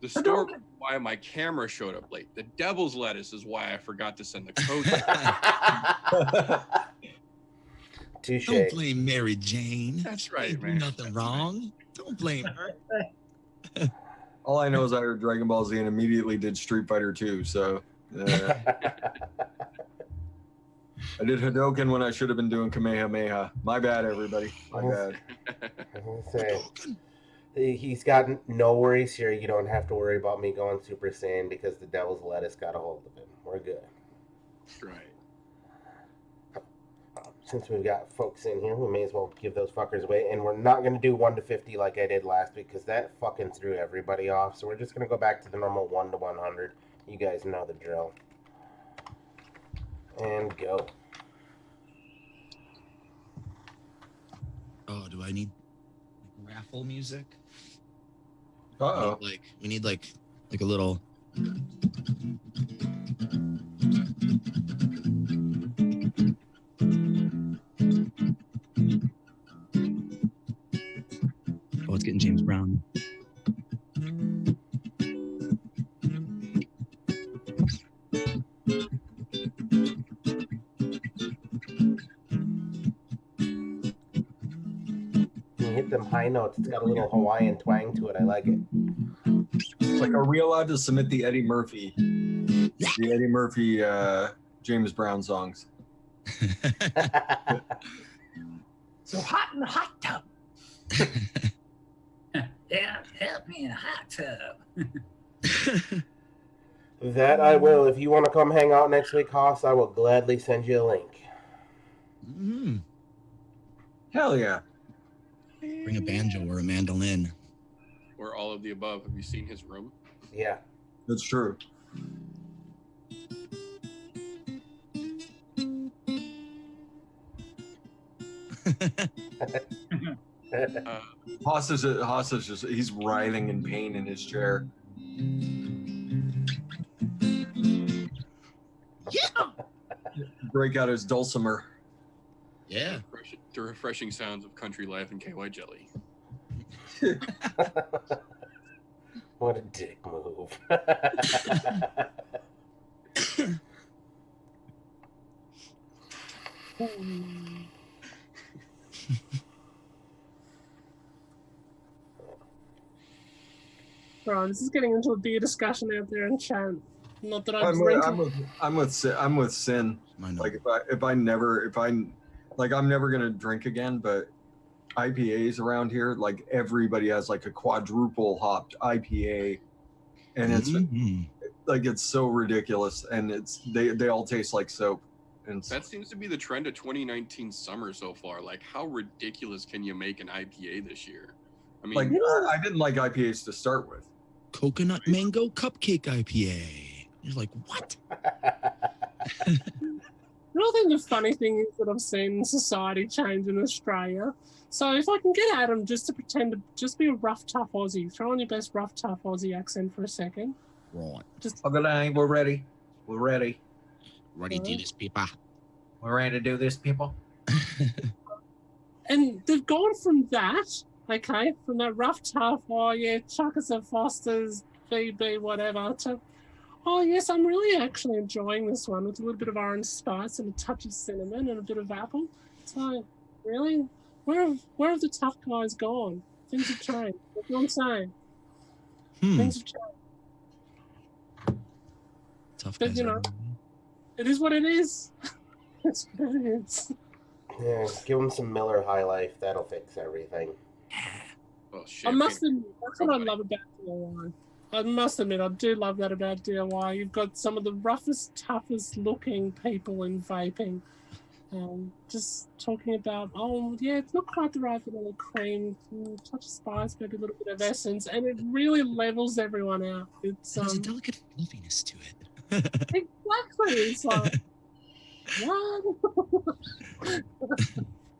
the storm is why my camera showed up late. The devil's lettuce is why I forgot to send the code. Touche. Don't blame Mary Jane. That's right, She did man. nothing wrong. Don't blame her. All I know is I heard Dragon Ball Z and immediately did Street Fighter 2. So I did Hadoken when I should have been doing Kamehameha. My bad, everybody. My bad. I was gonna say, he's got no worries here. You don't have to worry about me going Super Saiyan because the devil's lettuce got a hold of him. We're good. Right. Since we've got folks in here, we may as well give those fuckers away. And we're not going to do 1 to 50 like I did last week because that fucking threw everybody off. So we're just going to go back to the normal 1 to 100. You guys know the drill. And go. Oh, do I need raffle music? Uh-oh. We need like a little. Oh, it's getting James Brown. When you hit them high notes, it's got a little Hawaiian twang to it. I like it. It's like, are we allowed to submit the Eddie Murphy James Brown songs? So hot in the hot tub. Yeah, help me in a hot tub. That I will. If you want to come hang out next week, Haas, I will gladly send you a link. Mm-hmm. Hell yeah. Bring a banjo or a mandolin. Or all of the above. Have you seen his room? Yeah. That's true. Haas is just, he's writhing in pain in his chair. Yeah. Break out his dulcimer. Yeah. The refreshing sounds of country life and KY jelly. What a dick move. Bro, this is getting into a beer discussion out there in chat. Not that I'm drinking. I'm with Sin. I know. Like I'm never gonna drink again, but IPAs around here, like everybody has like a quadruple hopped IPA, and it's like it's so ridiculous, and they all taste like soap. And That seems to be the trend of 2019 summer so far. Like, how ridiculous can you make an IPA this year? I mean, like I didn't like IPAs to start with. Coconut mango cupcake IPA. You're like, what? I think the funny thing is that I've seen society change in Australia. So if I can get Adam just to pretend to just be a rough, tough Aussie, throw on your best rough, tough Aussie accent for a second. Right. Just Okay, we're ready. We're ready. Ready to do this, people. We're ready to do this, people. and they've gone from that, okay, from that rough, tough, oh yeah, chuck us at Foster's, VB, whatever, to oh yes, I'm really actually enjoying this one with a little bit of orange spice and a touch of cinnamon and a bit of apple. It's like, really? Where have the tough guys gone? Things have changed. That's what I'm saying. Things have changed. Tough But, guys. you know, it is what it is. It's what it is. Yeah, give them some Miller High Life. That'll fix everything. well, I must champagne- admit, that's what I love about DIY. I must admit, I do love that about DIY. You've got some of the roughest, toughest looking people in vaping. Just talking about, oh, yeah, it's not quite the right vanilla cream, touch of spice, maybe a little bit of essence, and it really levels everyone out. It's There's a delicate fluffiness to it. exactly. It's like, what?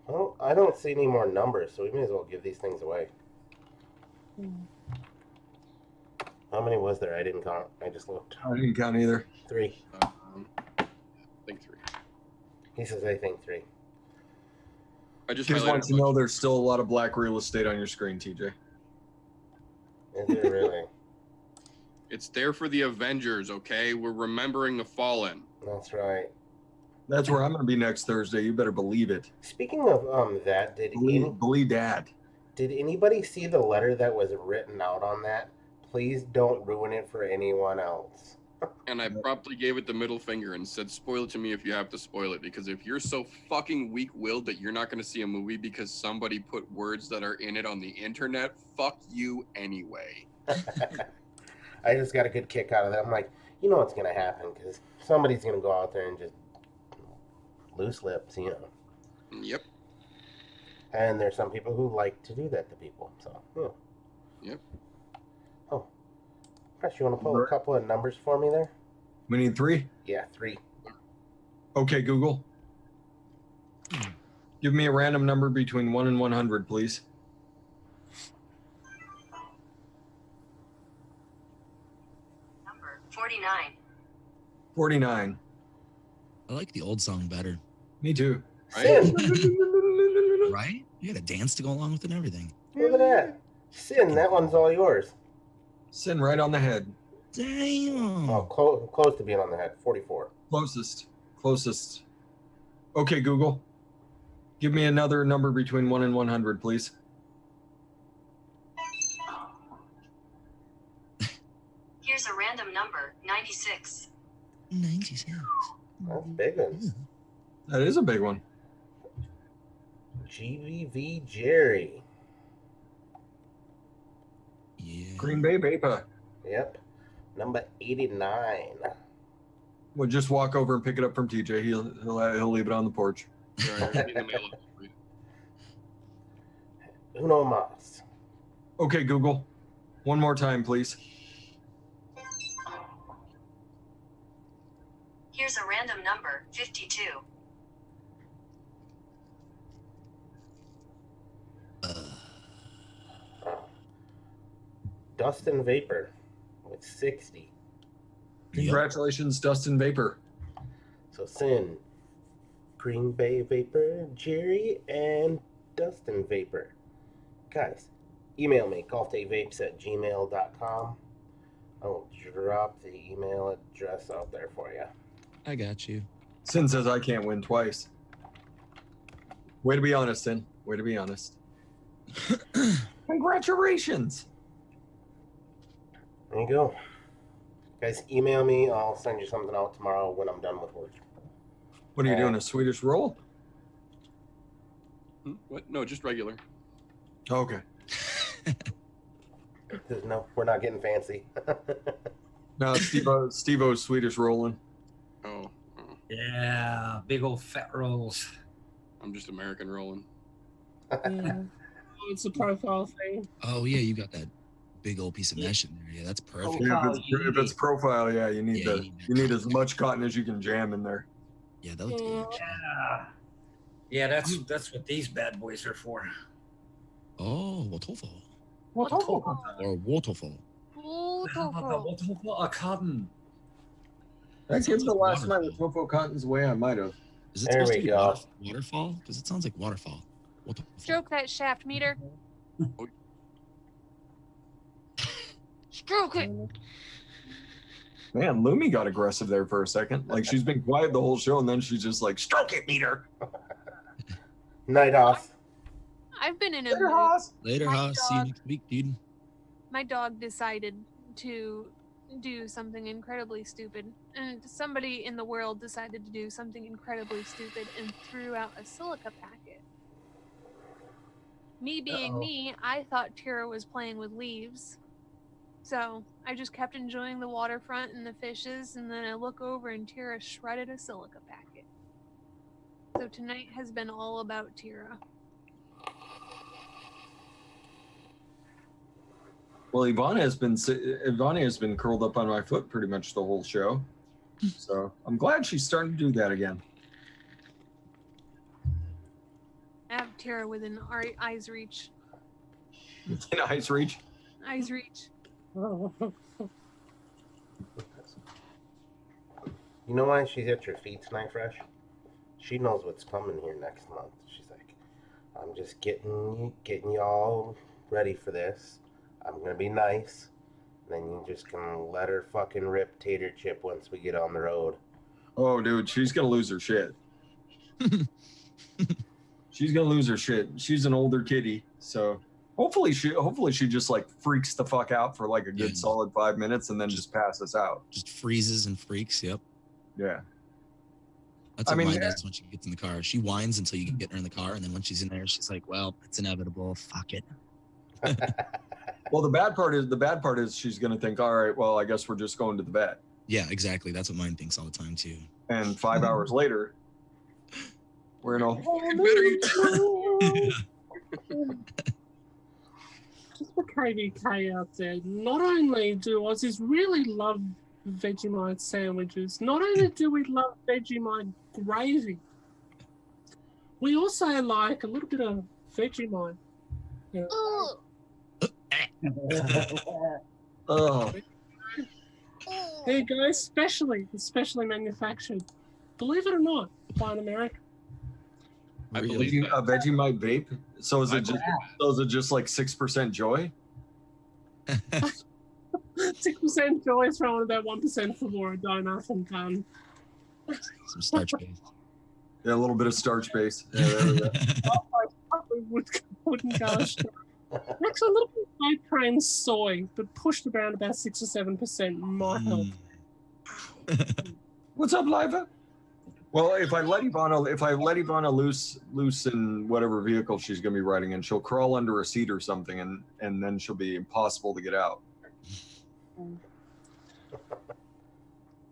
Well, I don't see any more numbers, so we may as well give these things away. How many was there? I didn't count. I just looked. I didn't count either. 3. I think 3. He says, I think 3. I just Just highlighted want a to know bunch. there's still a lot of black real estate on your screen, TJ. Is it really? It's there for the Avengers, okay? We're remembering the fallen. That's right. That's where I'm going to be next Thursday. You better believe it. Speaking of that, Believe Dad. did anybody see the letter that was written out on that? Please don't ruin it for anyone else. And I promptly gave it the middle finger and said, spoil it to me if you have to spoil it. Because if you're so fucking weak-willed that you're not going to see a movie because somebody put words that are in it on the internet, fuck you anyway. I just got a good kick out of that. I'm like, you know what's going to happen because somebody's going to go out there and just loose lips, you know. Yep. And there's some people who like to do that to people. So, yeah. Yep. Oh. Fresh, you want to pull a couple of numbers for me there? We need 3. Yeah, 3. Okay, Google. Give me a random number between 1 and 100, please. Number 49. 49. I like the old song better. Me too. Sin! Right? You got a dance to go along with it and everything. Look at that. Sin, that one's all yours. Sin right on the head. Damn. Oh, close to being on the head. 44. Closest. Okay, Google. Give me another number between 1 and 100, please. Here's a random number 96. 96. That's big one. That is a big one. GVV Jerry. Yeah. Green Bay Vapor. Yep. Number 89. We'll just walk over and pick it up from TJ. He'll leave it on the porch. Right, in the mail it. Uno mas. Okay, Google. One more time, please. Here's a random number 52. Dustin Vapor with 60. Congratulations, Dustin Vapor. So Sin, Green Bay Vapor, Jerry, and Dustin Vapor. Guys, email me, golfdayvapes@gmail.com. I'll drop the email address out there for you. I got you. Sin says I can't win twice. Way to be honest, Sin. Way to be honest. Congratulations. There you go. Guys, email me. I'll send you something out tomorrow when I'm done with work. What are you doing, a Swedish roll? What? No, just regular. Okay. No, we're not getting fancy. No, Steve-O's Swedish rolling. Oh, Yeah, big old fat rolls. I'm just American rolling. Yeah. It's a profile thing. Oh yeah, you got that big old piece of mesh in there. Yeah, that's perfect. Yeah, if it's profile, yeah, you need Yeah, you need as much cotton as you can jam in there. Yeah, that looks good. Yeah, that's what these bad boys are for. Oh, waterfall. Waterfall. Or waterfall. A cotton. That gives the last night Waterfall. with Tofo Cotton's way, I might have. Is it There supposed we to be go. waterfall? Because it sounds like waterfall. Waterfall. Stroke that shaft meter. Stroke it. Man, Lumi got aggressive there for a second. Like she's been quiet the whole show, and then she's just like, "Stroke it, meter." Night off. I've been in a Later, mood. Haas. Later, My Haas. See you dog- next week, dude. My dog decided to do something incredibly stupid, and somebody in the world decided to do something incredibly stupid and threw out a silica packet. Me being me, I thought Tira was playing with leaves. So I just kept enjoying the waterfront and the fishes, and then I look over and Tira shredded a silica packet. So tonight has been all about Tira. Well, Ivana has been curled up on my foot pretty much the whole show, so I'm glad she's starting to do that again. I have Tira within eyes reach. In eyes reach. Eyes reach. You know why she's at your feet tonight, Fresh? She knows what's coming here next month. She's like, I'm just getting you all ready for this. I'm gonna be nice. Then you just gonna let her fucking rip tater chip once we get on the road. Oh, dude, she's gonna lose her shit. She's gonna lose her shit. She's an older kitty, so Hopefully she just like freaks the fuck out for like a good Yeah. solid 5 minutes and then just passes out. Just freezes and freaks. Yep. Yeah. That's I what mean, mine does when she gets in the car. She whines until you get her in the car, and then when she's in there, she's like, "Well, it's inevitable. Fuck it." Well, the bad part is she's gonna think, all right, well, I guess we're just going to the vet. Yeah, exactly. That's what mine thinks all the time too. And 5 hours later, we're in a Fucking better you Just for KVK out there, not only do Aussies really love Vegemite sandwiches, not only do we love Vegemite gravy, we also like a little bit of Vegemite. You know, oh, there you go, especially manufactured. Believe it or not, by an American. I Really? believe a that. Vegemite vape. So is I it just believe like 6% joy? 6% joy, throwing about 1% for more donut and done. Some starch base. Yeah, a little bit of starch base. Yeah, there we go. Probably wouldn't go astray. Actually, a little bit of white cream soy, but pushed around about 6 or 7% might help. What's up, Liva? Well, if I let Ivana loose in whatever vehicle she's gonna be riding in, she'll crawl under a seat or something, and then she'll be impossible to get out.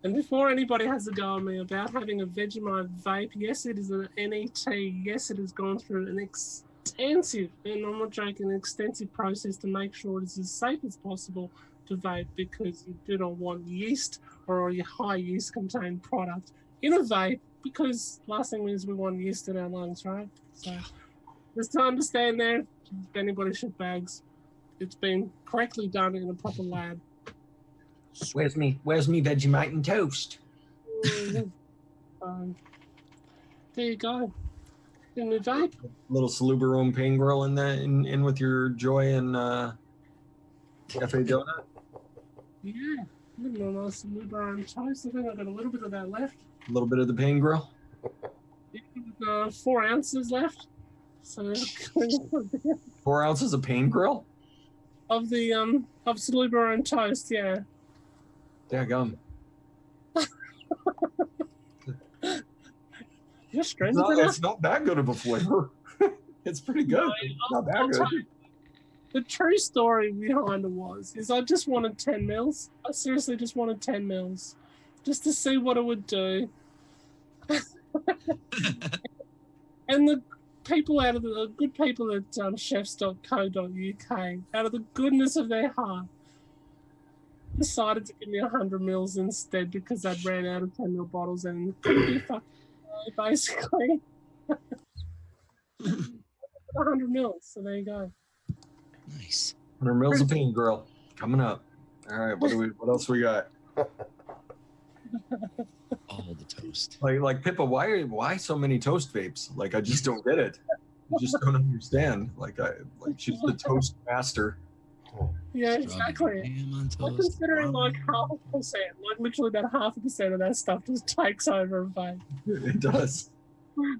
And before anybody has a go at me about having a Vegemite vape, yes, it is an NET. Yes, it has gone through an extensive, and I'm not joking, an extensive process to make sure it is as safe as possible to vape, because you do not want yeast or a high yeast contained product in a vape, because last thing is we want yeast in our lungs, right? So just to understand there, if anybody should bags, it's been correctly done in a proper lab. Where's me Vegemite and toast? There you go. In the vape. Little Salubarome pain grill in with your joy and cafe donut. Yeah. A little nice Salubar and toast. I think I've got a little bit of that left. A little bit of the pain grill. 4 ounces left. So 4 ounces of pain grill. of the of Salubar and toast, yeah. Daggum. You're strange. It's not that good of a flavor. It's pretty good. Not that I'll good. tell you, the true story behind it is I just wanted 10 mils. I seriously just wanted 10 mils. Just to see what it would do. And the people out of the good people at chefs.co.uk, out of the goodness of their heart, decided to give me 100 mils instead, because I'd ran out of 10 mil bottles and couldn't be fucking basically. 100 mils, so there you go. Nice. 100 mils of pain grill coming up. All right, what else we got? All the toast. Like Pippa, why so many toast vapes? Like, I just don't get it. I just don't understand. Like she's the toast master. Yeah, Strawberry exactly. jam on Well, toast. considering like 0.5%, like literally about 0.5% of that stuff just takes over a vape. It does.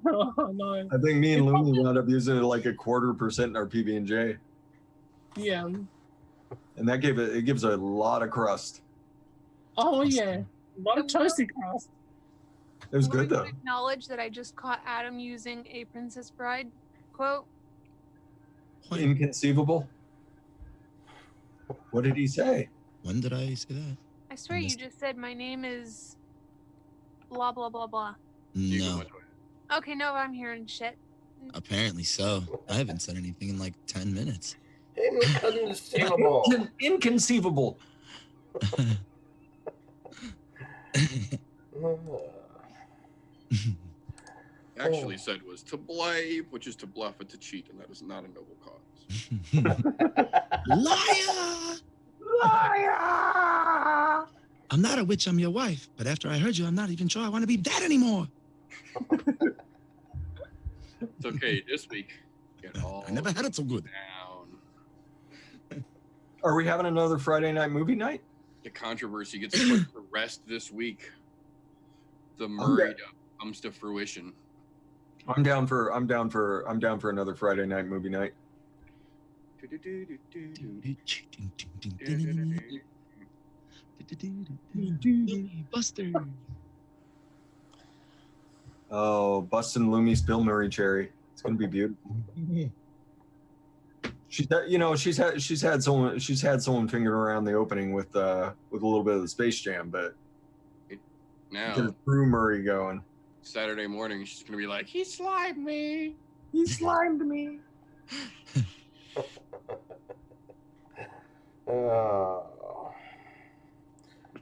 Oh no. I think me and Looney wound up using it like 0.25% in our PB&J, Yeah. and that gives a lot of crust. Oh yeah. A lot of toasty crust. It was I'm good going though. to acknowledge that I just caught Adam using a Princess Bride quote. When, Inconceivable. What did he say? when did I say that? I swear you just said my name is blah blah blah blah. You go No, much way. Okay, no, I'm hearing shit. apparently so. I haven't said anything in like 10 minutes. Inconceivable. Inconceivable. Actually said was to blave, which is to bluff and to cheat, and that is not a noble cause. Liar! Liar! I'm not a witch, I'm your wife. But after I heard you, I'm not even sure I want to be that anymore. It's okay. This week, get all I never had it so good. down. Are we having another Friday night movie night? The controversy gets put to rest this week. The Murray comes to fruition. I'm down for another Friday night movie night. Buster. Oh, Bustin' Lumi's Bill Murray cherry. It's gonna be beautiful. She's had someone fingering around the opening with a little bit of the Space Jam, but Now, get a true Murray going. Saturday morning, she's gonna be like, "He slimed me." He slimed me.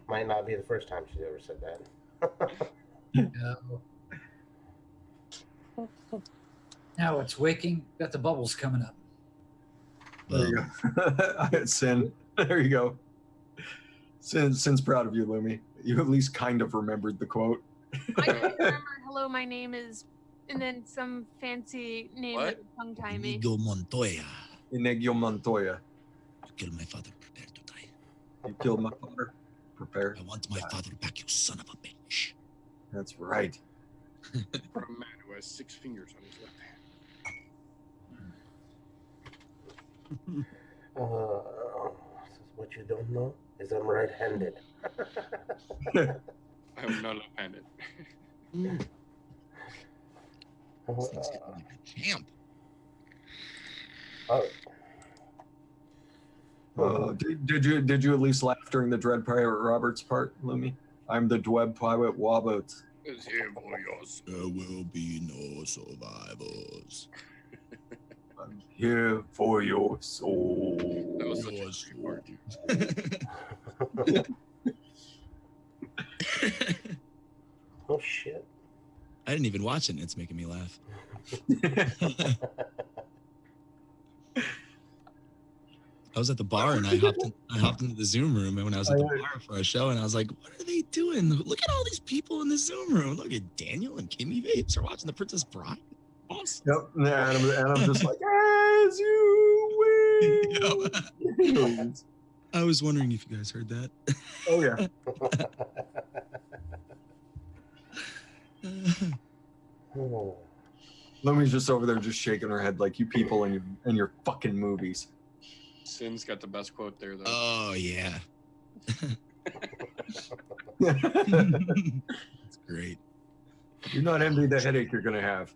Might not be the first time she's ever said that. No. Now it's waking. Got the bubbles coming up. There you go. Sin. There you go. Sin's proud of you, Lumi. You at least kind of remembered the quote. I can't remember. Hello, my name is, and then some fancy name What? that would tongue tie me. Inigo Montoya. Inigo Montoya. You killed my father. Prepare to die. You killed my father. Prepare. I want my father back, you son of a bitch. That's right. For a man who has 6 fingers on his left hand. What you don't know is I'm right-handed. I am not left-handed. This thing's hitting like a champ. Did you at least laugh during the Dread Pirate Roberts part, Lumi? I'm the Dweb Pirate Roberts. It's here for yours. There will be no survivors. I'm here for your soul. That was such Your a soul. Oh shit. I didn't even watch it, and it's making me laugh. I was at the bar and I hopped into the Zoom room, and when I was at the bar for a show, and I was like, "What are they doing? Look at all these people in the Zoom room. Look at Daniel and Kimmy Vapes are watching The Princess Bride. Awesome." Yep. And I'm just like, as you will. I was wondering if you guys heard that. Oh yeah. Lumi's just over there, just shaking her head like you people in your fucking movies. Sin's got the best quote there, though. Oh yeah. That's great. You're not envy the headache you're gonna have.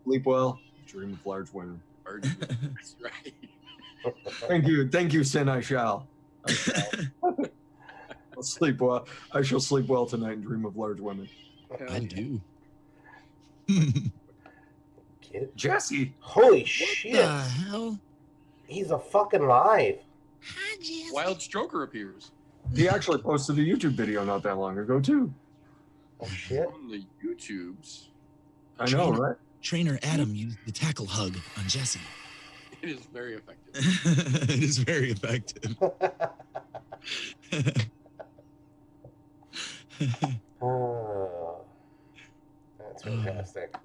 Sleep well, dream of large women. That's right. Thank you, Sin. I shall. I'll sleep well. I shall sleep well tonight and dream of large women. I do. Kid. Jesse. Holy What shit. the hell? He's a fucking live. Hi, Jesse. Wild Stroker appears He actually posted a YouTube video not that long ago too. Oh shit. on the YouTubes. I know, right? Trainer Adam used the tackle hug on Jesse. It is very effective. It is very effective. Oh, that's fantastic.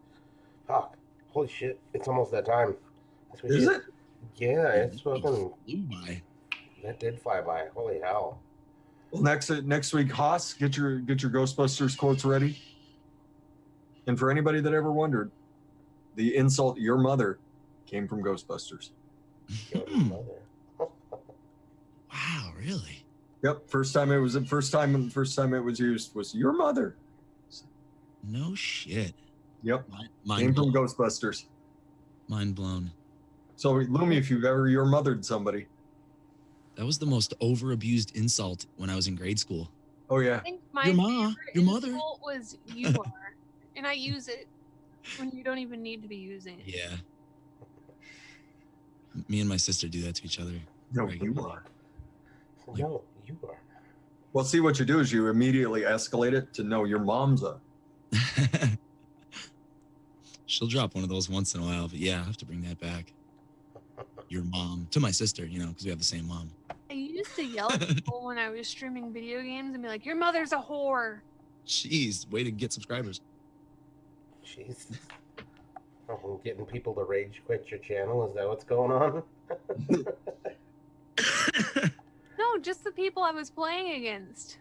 Fuck. Holy shit. It's almost that time. That's what Is you- it? Yeah, it's fucking. Flew by. That did fly by. Holy hell. Well, next week, Haas, get your Ghostbusters quotes ready. And for anybody that ever wondered, the insult "your mother" came from Ghostbusters. Your mother. Wow, really? Yep, first time it was used was "your mother." No shit. Yep, Mind came from blown. Ghostbusters. Mind blown. So Lumi, if you've ever "your mothered" somebody, That was the most over-abused insult when I was in grade school. oh I yeah, think my Your ma, favorite your mother. insult was "you are," and I use it when you don't even need to be using it. Yeah. Me and my sister do that to each other. no, you regularly. are. No, you are. Well, see what you do is you immediately escalate it to "no, your mom's a." She'll drop one of those once in a while, but yeah, I have to bring that back. Your mom. To my sister, because we have the same mom. I used to yell at people when I was streaming video games and be like, "Your mother's a whore." Jeez, way to get subscribers. Jeez. Oh, getting people to rage quit your channel. Is that what's going on? No, just the people I was playing against.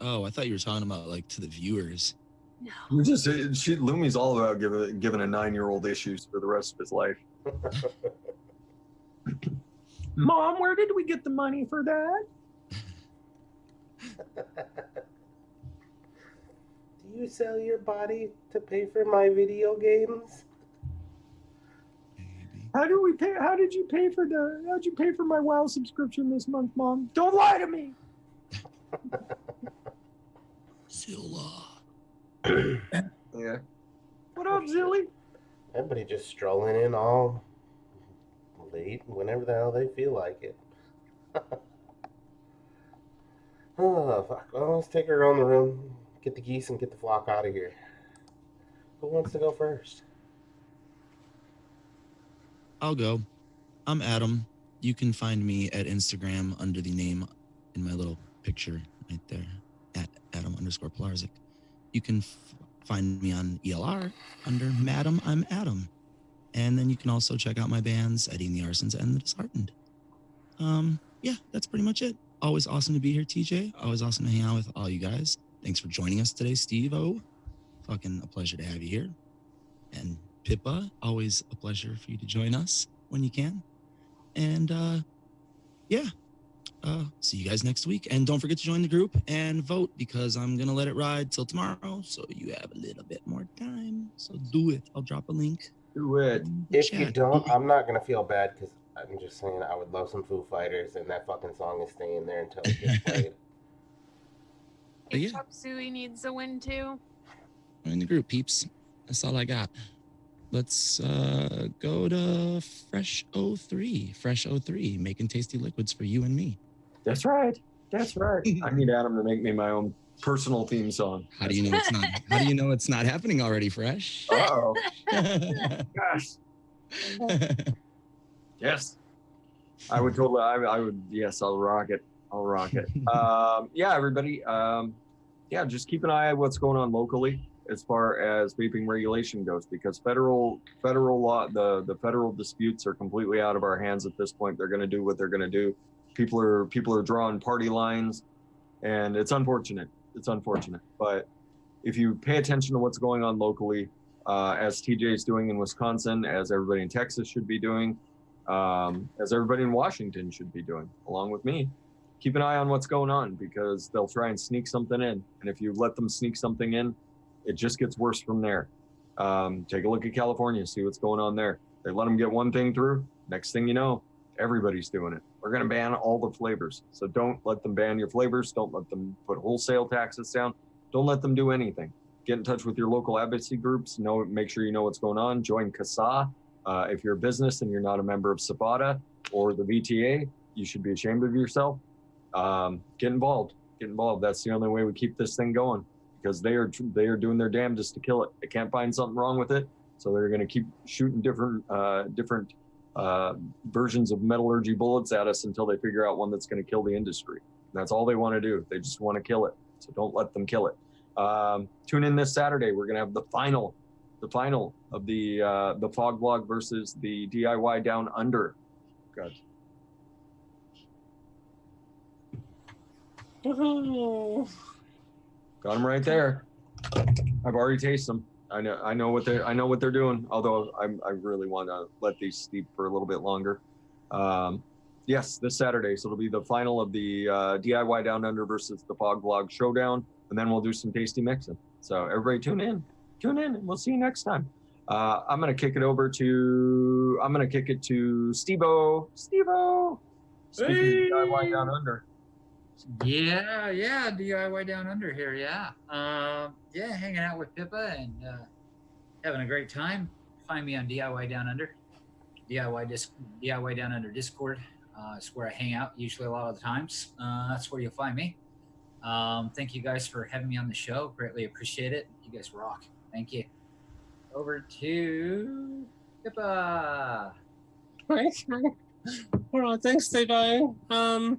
Oh, I thought you were talking about like to the viewers. No. Lumi's all about giving a 9-year-old issues for the rest of his life. Mom, where did we get the money for that? Do you sell your body to pay for my video games? Maybe. How'd you pay for my WoW subscription this month, Mom? Don't lie to me. Zilla. Yeah. What up, Zilly? Everybody just strolling in all late, whenever the hell they feel like it. Oh, fuck. Well, let's take her around the room, get the geese, and get the flock out of here. Who wants to go first? I'll go. I'm Adam. You can find me at Instagram under the name in my little picture right there, at Adam_Polarzik. You can find me on ELR under Madam I'm Adam. And then you can also check out my bands, Eddie and the Arsons and the Disheartened. Yeah, that's pretty much it. Always awesome to be here, TJ. Always awesome to hang out with all you guys. Thanks for joining us today, Steve-O. Fucking a pleasure to have you here. And Pippa, always a pleasure for you to join us when you can. And yeah, see you guys next week. And don't forget to join the group and vote, because I'm going to let it ride till tomorrow. So you have a little bit more time. So do it. I'll drop a link. Do it. in the If you chat. don't, I'm not going to feel bad, because I'm just saying I would love some Foo Fighters, and that fucking song is staying there until it gets played. But yeah. Chop Suey needs a win too. Join the group, peeps. That's all I got. Let's go to Fresh 03. Fresh 03, making tasty liquids for you and me. That's right. That's right. I need Adam to make me my own personal theme song. How do you know it's not? How do you know it's not happening already, Fresh? Uh-oh. Gosh. Yes. I would totally, I would, yes, I'll rock it. I'll rock it. Yeah, everybody. Yeah, just keep an eye on what's going on locally as far as vaping regulation goes, because federal law, the federal disputes are completely out of our hands at this point. They're going to do what they're going to do. People are drawing party lines, and it's unfortunate. It's unfortunate. But if you pay attention to what's going on locally, as TJ is doing in Wisconsin, as everybody in Texas should be doing, as everybody in Washington should be doing, along with me, keep an eye on what's going on, because they'll try and sneak something in. And if you let them sneak something in, it just gets worse from there. Take a look at California, see what's going on there. They let them get one thing through. Next thing you know, everybody's doing it. We're going to ban all the flavors. So don't let them ban your flavors. Don't let them put wholesale taxes down. Don't let them do anything. Get in touch with your local advocacy groups. Make sure you know what's going on. Join CASA. If you're a business and you're not a member of SAPATA or the VTA, you should be ashamed of yourself. Get involved. Get involved. That's the only way we keep this thing going, because they are doing their damnedest to kill it. They can't find something wrong with it, so they're going to keep shooting different versions of metallurgy bullets at us until they figure out one that's going to kill the industry. That's all they want to do. They just want to kill it. So don't let them kill it. Tune in this Saturday. We're going to have the final of the Fog Blog versus the DIY Down Under. God. Oh. Got them right there. I've already tasted them. I know what they're doing. Although I really want to let these steep for a little bit longer. Yes, this Saturday. So it'll be the final of the DIY Down Under versus the Fog Blog Showdown, and then we'll do some tasty mixing. So everybody tune in, and we'll see you next time. I'm gonna kick it to Steve-O. Steve-O. Speaking Hey. of DIY Down Under. Yeah, DIY Down Under here, yeah. Hanging out with Pippa and having a great time. Find me on DIY Down Under, DIY Down Under Discord. It's where I hang out usually a lot of the times. That's where you'll find me. Thank you guys for having me on the show. Greatly appreciate it. You guys rock. Thank you. Over to Pippa. Okay. All right. Thanks, Steve-O. Find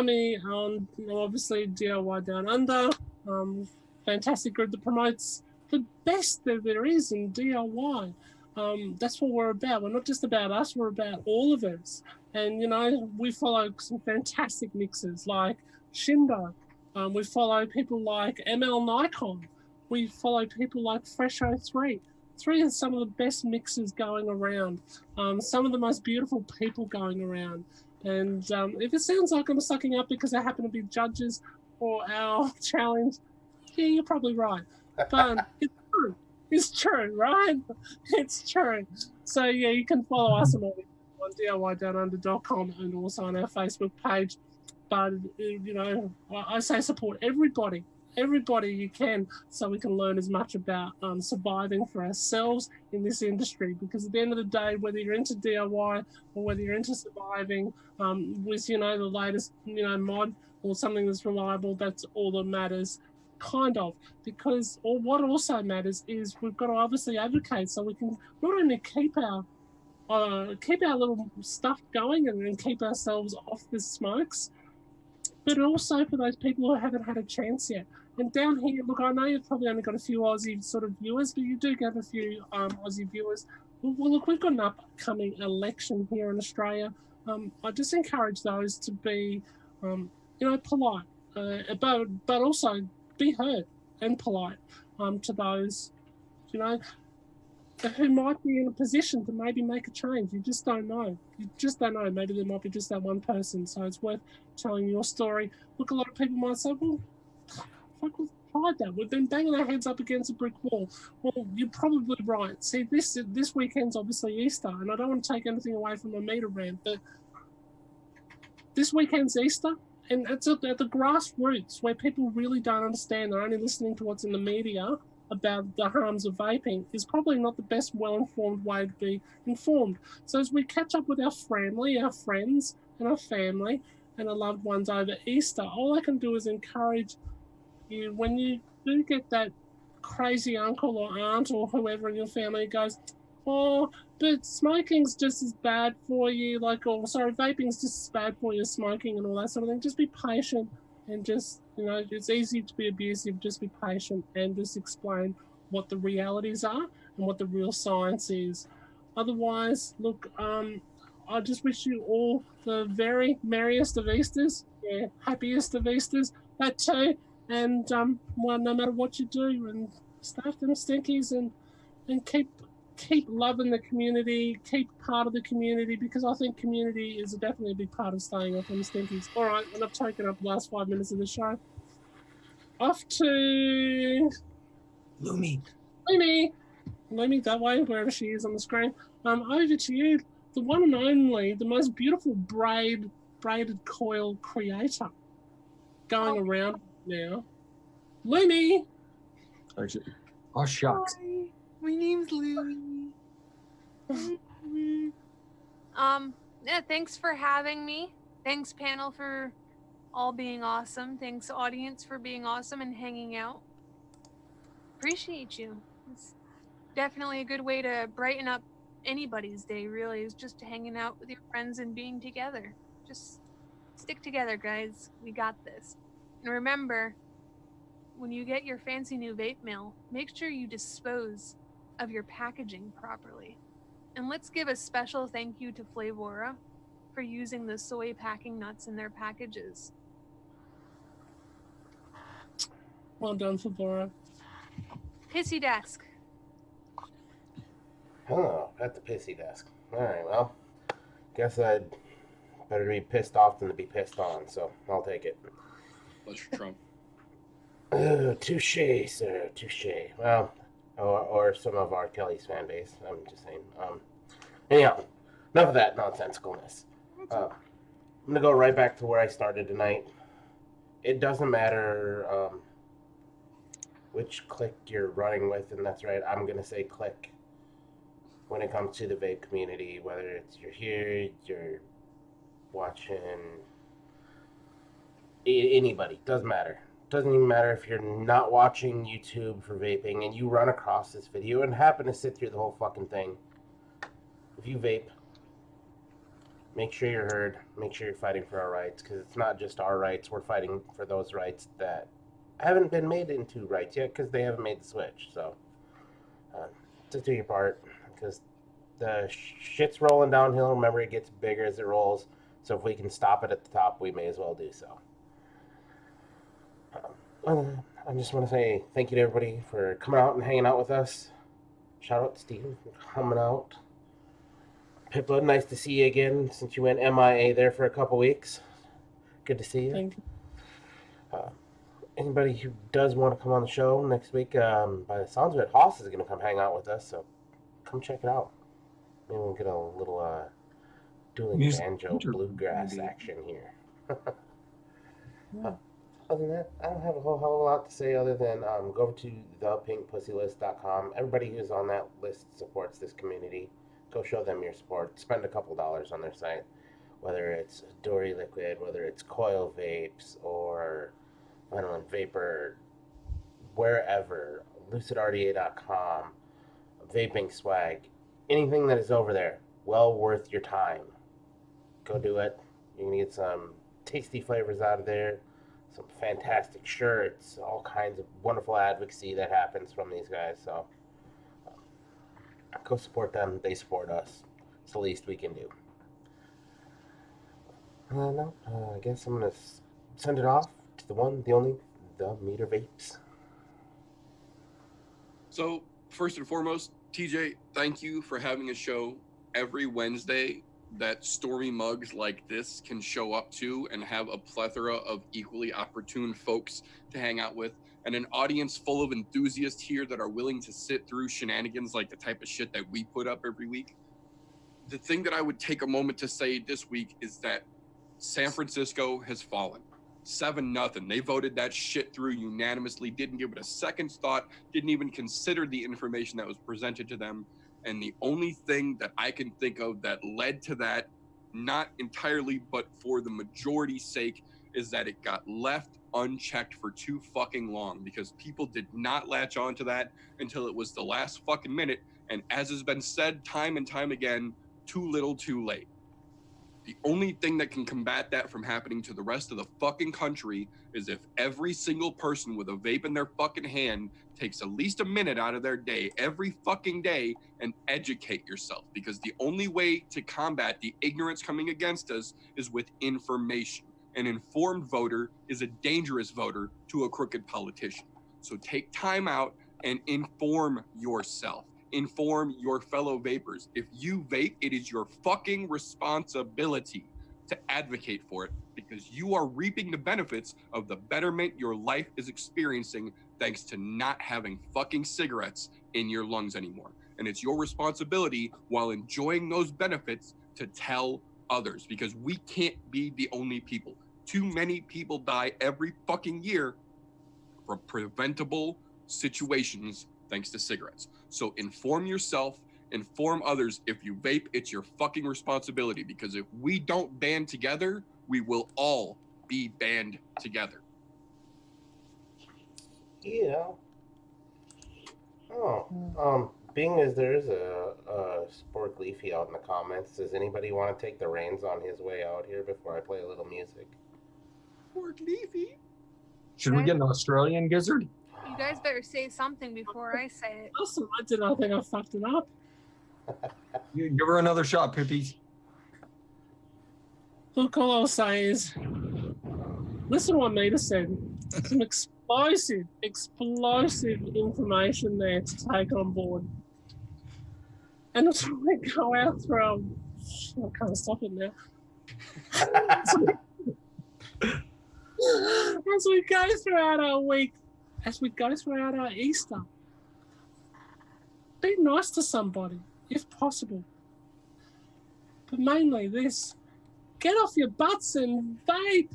me on obviously DIY Down Under. Fantastic group that promotes the best that there is in DIY. That's what we're about. We're not just about us, we're about all of us. And, we follow some fantastic mixers like Shindo. We follow people like ML Nikon. We follow people like Fresh 03. three of some of the best mixers going around, some of the most beautiful people going around. And if it sounds like I'm sucking up because I happen to be judges for our challenge, yeah, you're probably right. But it's true. It's true, right? It's true. So yeah, you can follow us on DIY.under.com and also on our Facebook page. But you know, I say support everybody you can, so we can learn as much about surviving for ourselves in this industry. Because at the end of the day, whether you're into DIY or whether you're into surviving with the latest mod or something that's reliable, that's all that matters, kind of. Because what also matters is we've got to obviously advocate so we can not only keep our little stuff going and keep ourselves off the smokes, but also for those people who haven't had a chance yet. And down here, look, I know you've probably only got a few Aussie sort of viewers, but you do have a few Aussie viewers. Well, look, we've got an upcoming election here in Australia. I just encourage those to be, polite, but also be heard and polite to those, who might be in a position to maybe make a change. You just don't know. Maybe there might be just that one person. So it's worth telling your story. Look, a lot of people might say, well, fuck, we've tried that. We've been banging our heads up against a brick wall. Well, you're probably right. See, this weekend's obviously Easter, and I don't want to take anything away from a meter rant, but this weekend's Easter, and it's at the grassroots where people really don't understand. They're only listening to what's in the media about the harms of vaping is probably not the best well-informed way to be informed. So as we catch up with our family, our friends, and our family, and our loved ones over Easter, all I can do is encourage you, when you do get that crazy uncle or aunt or whoever in your family goes, oh, but smoking's just as bad for you, vaping's just as bad for you as smoking and all that sort of thing. Just be patient and just, it's easy to be abusive. Just be patient and just explain what the realities are and what the real science is. Otherwise, look, I just wish you all the very merriest of Easters, happiest of Easters, that too. And well, no matter what you do, and stay off them stinkies and keep loving the community, keep part of the community, because I think community is definitely a big part of staying off them stinkies. All right, and I've taken up the last 5 minutes of the show. Off to Lumi, that way, wherever she is on the screen. Over to you, the one and only, the most beautiful braided coil creator going around now. Lumi! Actually, oh shucks. Hi, my name's Louie. Yeah, thanks for having me. Thanks, panel, for all being awesome. Thanks, audience, for being awesome and hanging out. Appreciate you. It's definitely a good way to brighten up anybody's day, really, is just hanging out with your friends and being together. Just stick together, guys. We got this. And remember, when you get your fancy new vape mail, make sure you dispose of your packaging properly. And let's give a special thank you to Flavora for using the soy packing nuts in their packages. Well done, Flavora. Pissy desk. Oh, at the pissy desk. Alright, well, guess I'd better be pissed off than to be pissed on, so I'll take it. Bless your Trump. Touche, sir, touche. Well, or some of R. Kelly's fan base, I'm just saying. Anyhow, enough of that nonsensicalness. I'm gonna go right back to where I started tonight. It doesn't matter which click you're running with, and that's right, I'm gonna say click when it comes to the vape community, whether it's you're here, you're watching, anybody, doesn't matter. Doesn't even matter if you're not watching YouTube for vaping and you run across this video and happen to sit through the whole fucking thing. If you vape, make sure you're heard. Make sure you're fighting for our rights, because it's not just our rights. We're fighting for those rights that haven't been made into rights yet, because they haven't made the switch. So, just do your part, because the shit's rolling downhill. Remember, it gets bigger as it rolls. So if we can stop it at the top, we may as well do so. I just want to say thank you to everybody for coming out and hanging out with us. shout out to Steve for coming out. Pippa, nice to see you again since you went MIA there for a couple weeks. Good to see you. Thank you. Anybody who does want to come on the show next week, by the sounds of it, Haas is going to come hang out with us, so come check it out. Maybe we'll get a little dueling Music banjo interview, bluegrass maybe. action here. Other than that, I don't have a whole hell of a lot to say other than go over to thepinkpussylist.com. Everybody who's on that list supports this community. Go show them your support. Spend a couple $dollars on their site, whether it's Dory Liquid, whether it's Coil Vapes, or Vinyl Vapor, wherever, lucidrda.com, Vaping Swag, anything that is over there, well worth your time. Go do it. You're going to get some tasty flavors out of there, some fantastic shirts, all kinds of wonderful advocacy that happens from these guys. So go support them. They support us. It's the least we can do. I guess I'm going to send it off to the one, the only, the Meter Vapes. So, first and foremost, TJ, thank you for having a show every Wednesday that stormy mugs like this can show up to and have a plethora of equally opportune folks to hang out with, and an audience full of enthusiasts here that are willing to sit through shenanigans like the type of shit that we put up every week. The thing that I would take a moment to say this week is that San Francisco has fallen. 7-0. They voted that shit through unanimously, didn't give it a second's thought, didn't even consider the information that was presented to them. And the only thing that I can think of that led to that, not entirely, but for the majority's sake, is that it got left unchecked for too fucking long, because people did not latch on to that until it was the last fucking minute. And as has been said time and time again, too little, too late. The only thing that can combat that from happening to the rest of the fucking country is if every single person with a vape in their fucking hand takes at least a minute out of their day every fucking day and educate yourself. Because the only way to combat the ignorance coming against us is with information. An informed voter is a dangerous voter to a crooked politician. So take time out and inform yourself. Inform your fellow vapors. If you vape, it is your fucking responsibility to advocate for it, because you are reaping the benefits of the betterment your life is experiencing thanks to not having fucking cigarettes in your lungs anymore. And it's your responsibility, while enjoying those benefits, to tell others, because we can't be the only people. Too many people die every fucking year from preventable situations thanks to cigarettes. So inform yourself, inform others. If you vape, it's your fucking responsibility, because if we don't band together, we will all be banned together. Yeah. Being as there is a Spork Leafy out in the comments, does anybody want to take the reins on his way out here before I play a little music? Spork Leafy. Should we get an Australian gizzard? You guys better say something before I say it. Listen, I think I fucked it up. You give her another shot, Pippies. Look, all I'll say is, listen to what Nita said. Some explosive information there to take on board. And as we go out through I can't stop it now. As we go throughout our week, as we go throughout our Easter, be nice to somebody, if possible. But mainly this, get off your butts and vape.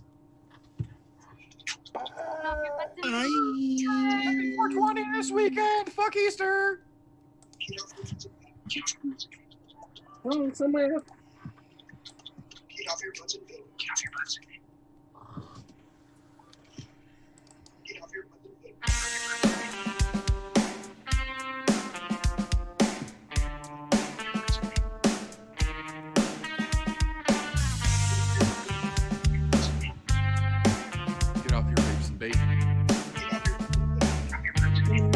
Happy 420 this weekend. Fuck Easter. Oh, somebody else. Get off your butts and vape. Get off your butts and vape. Get off your butts and vape. Get off your vapes and vape.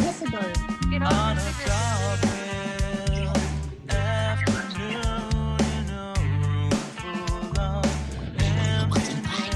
Yes, about it. Get On off a the cigarette. dark afternoon in a room full of emptiness.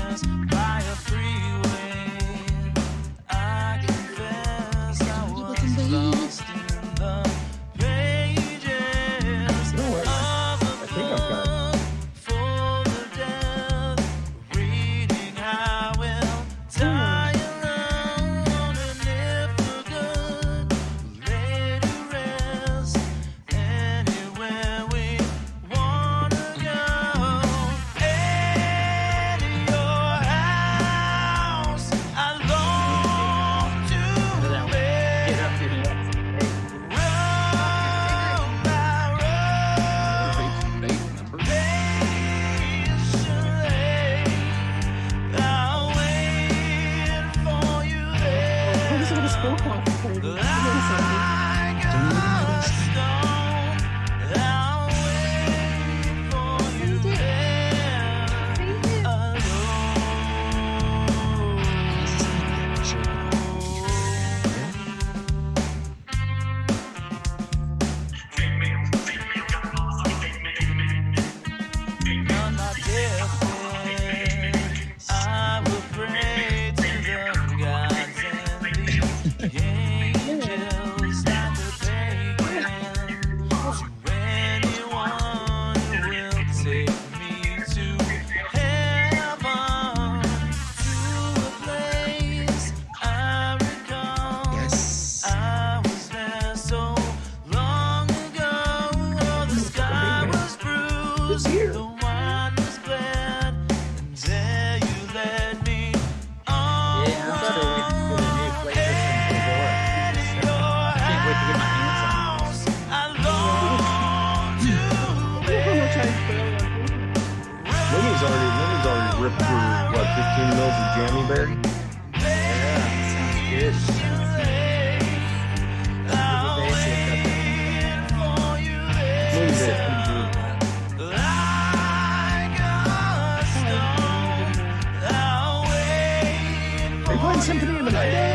already ripped through what 15 mils of jammy berry. Yeah, sounds good. Lindsay, Are you playing Symphony of the Night?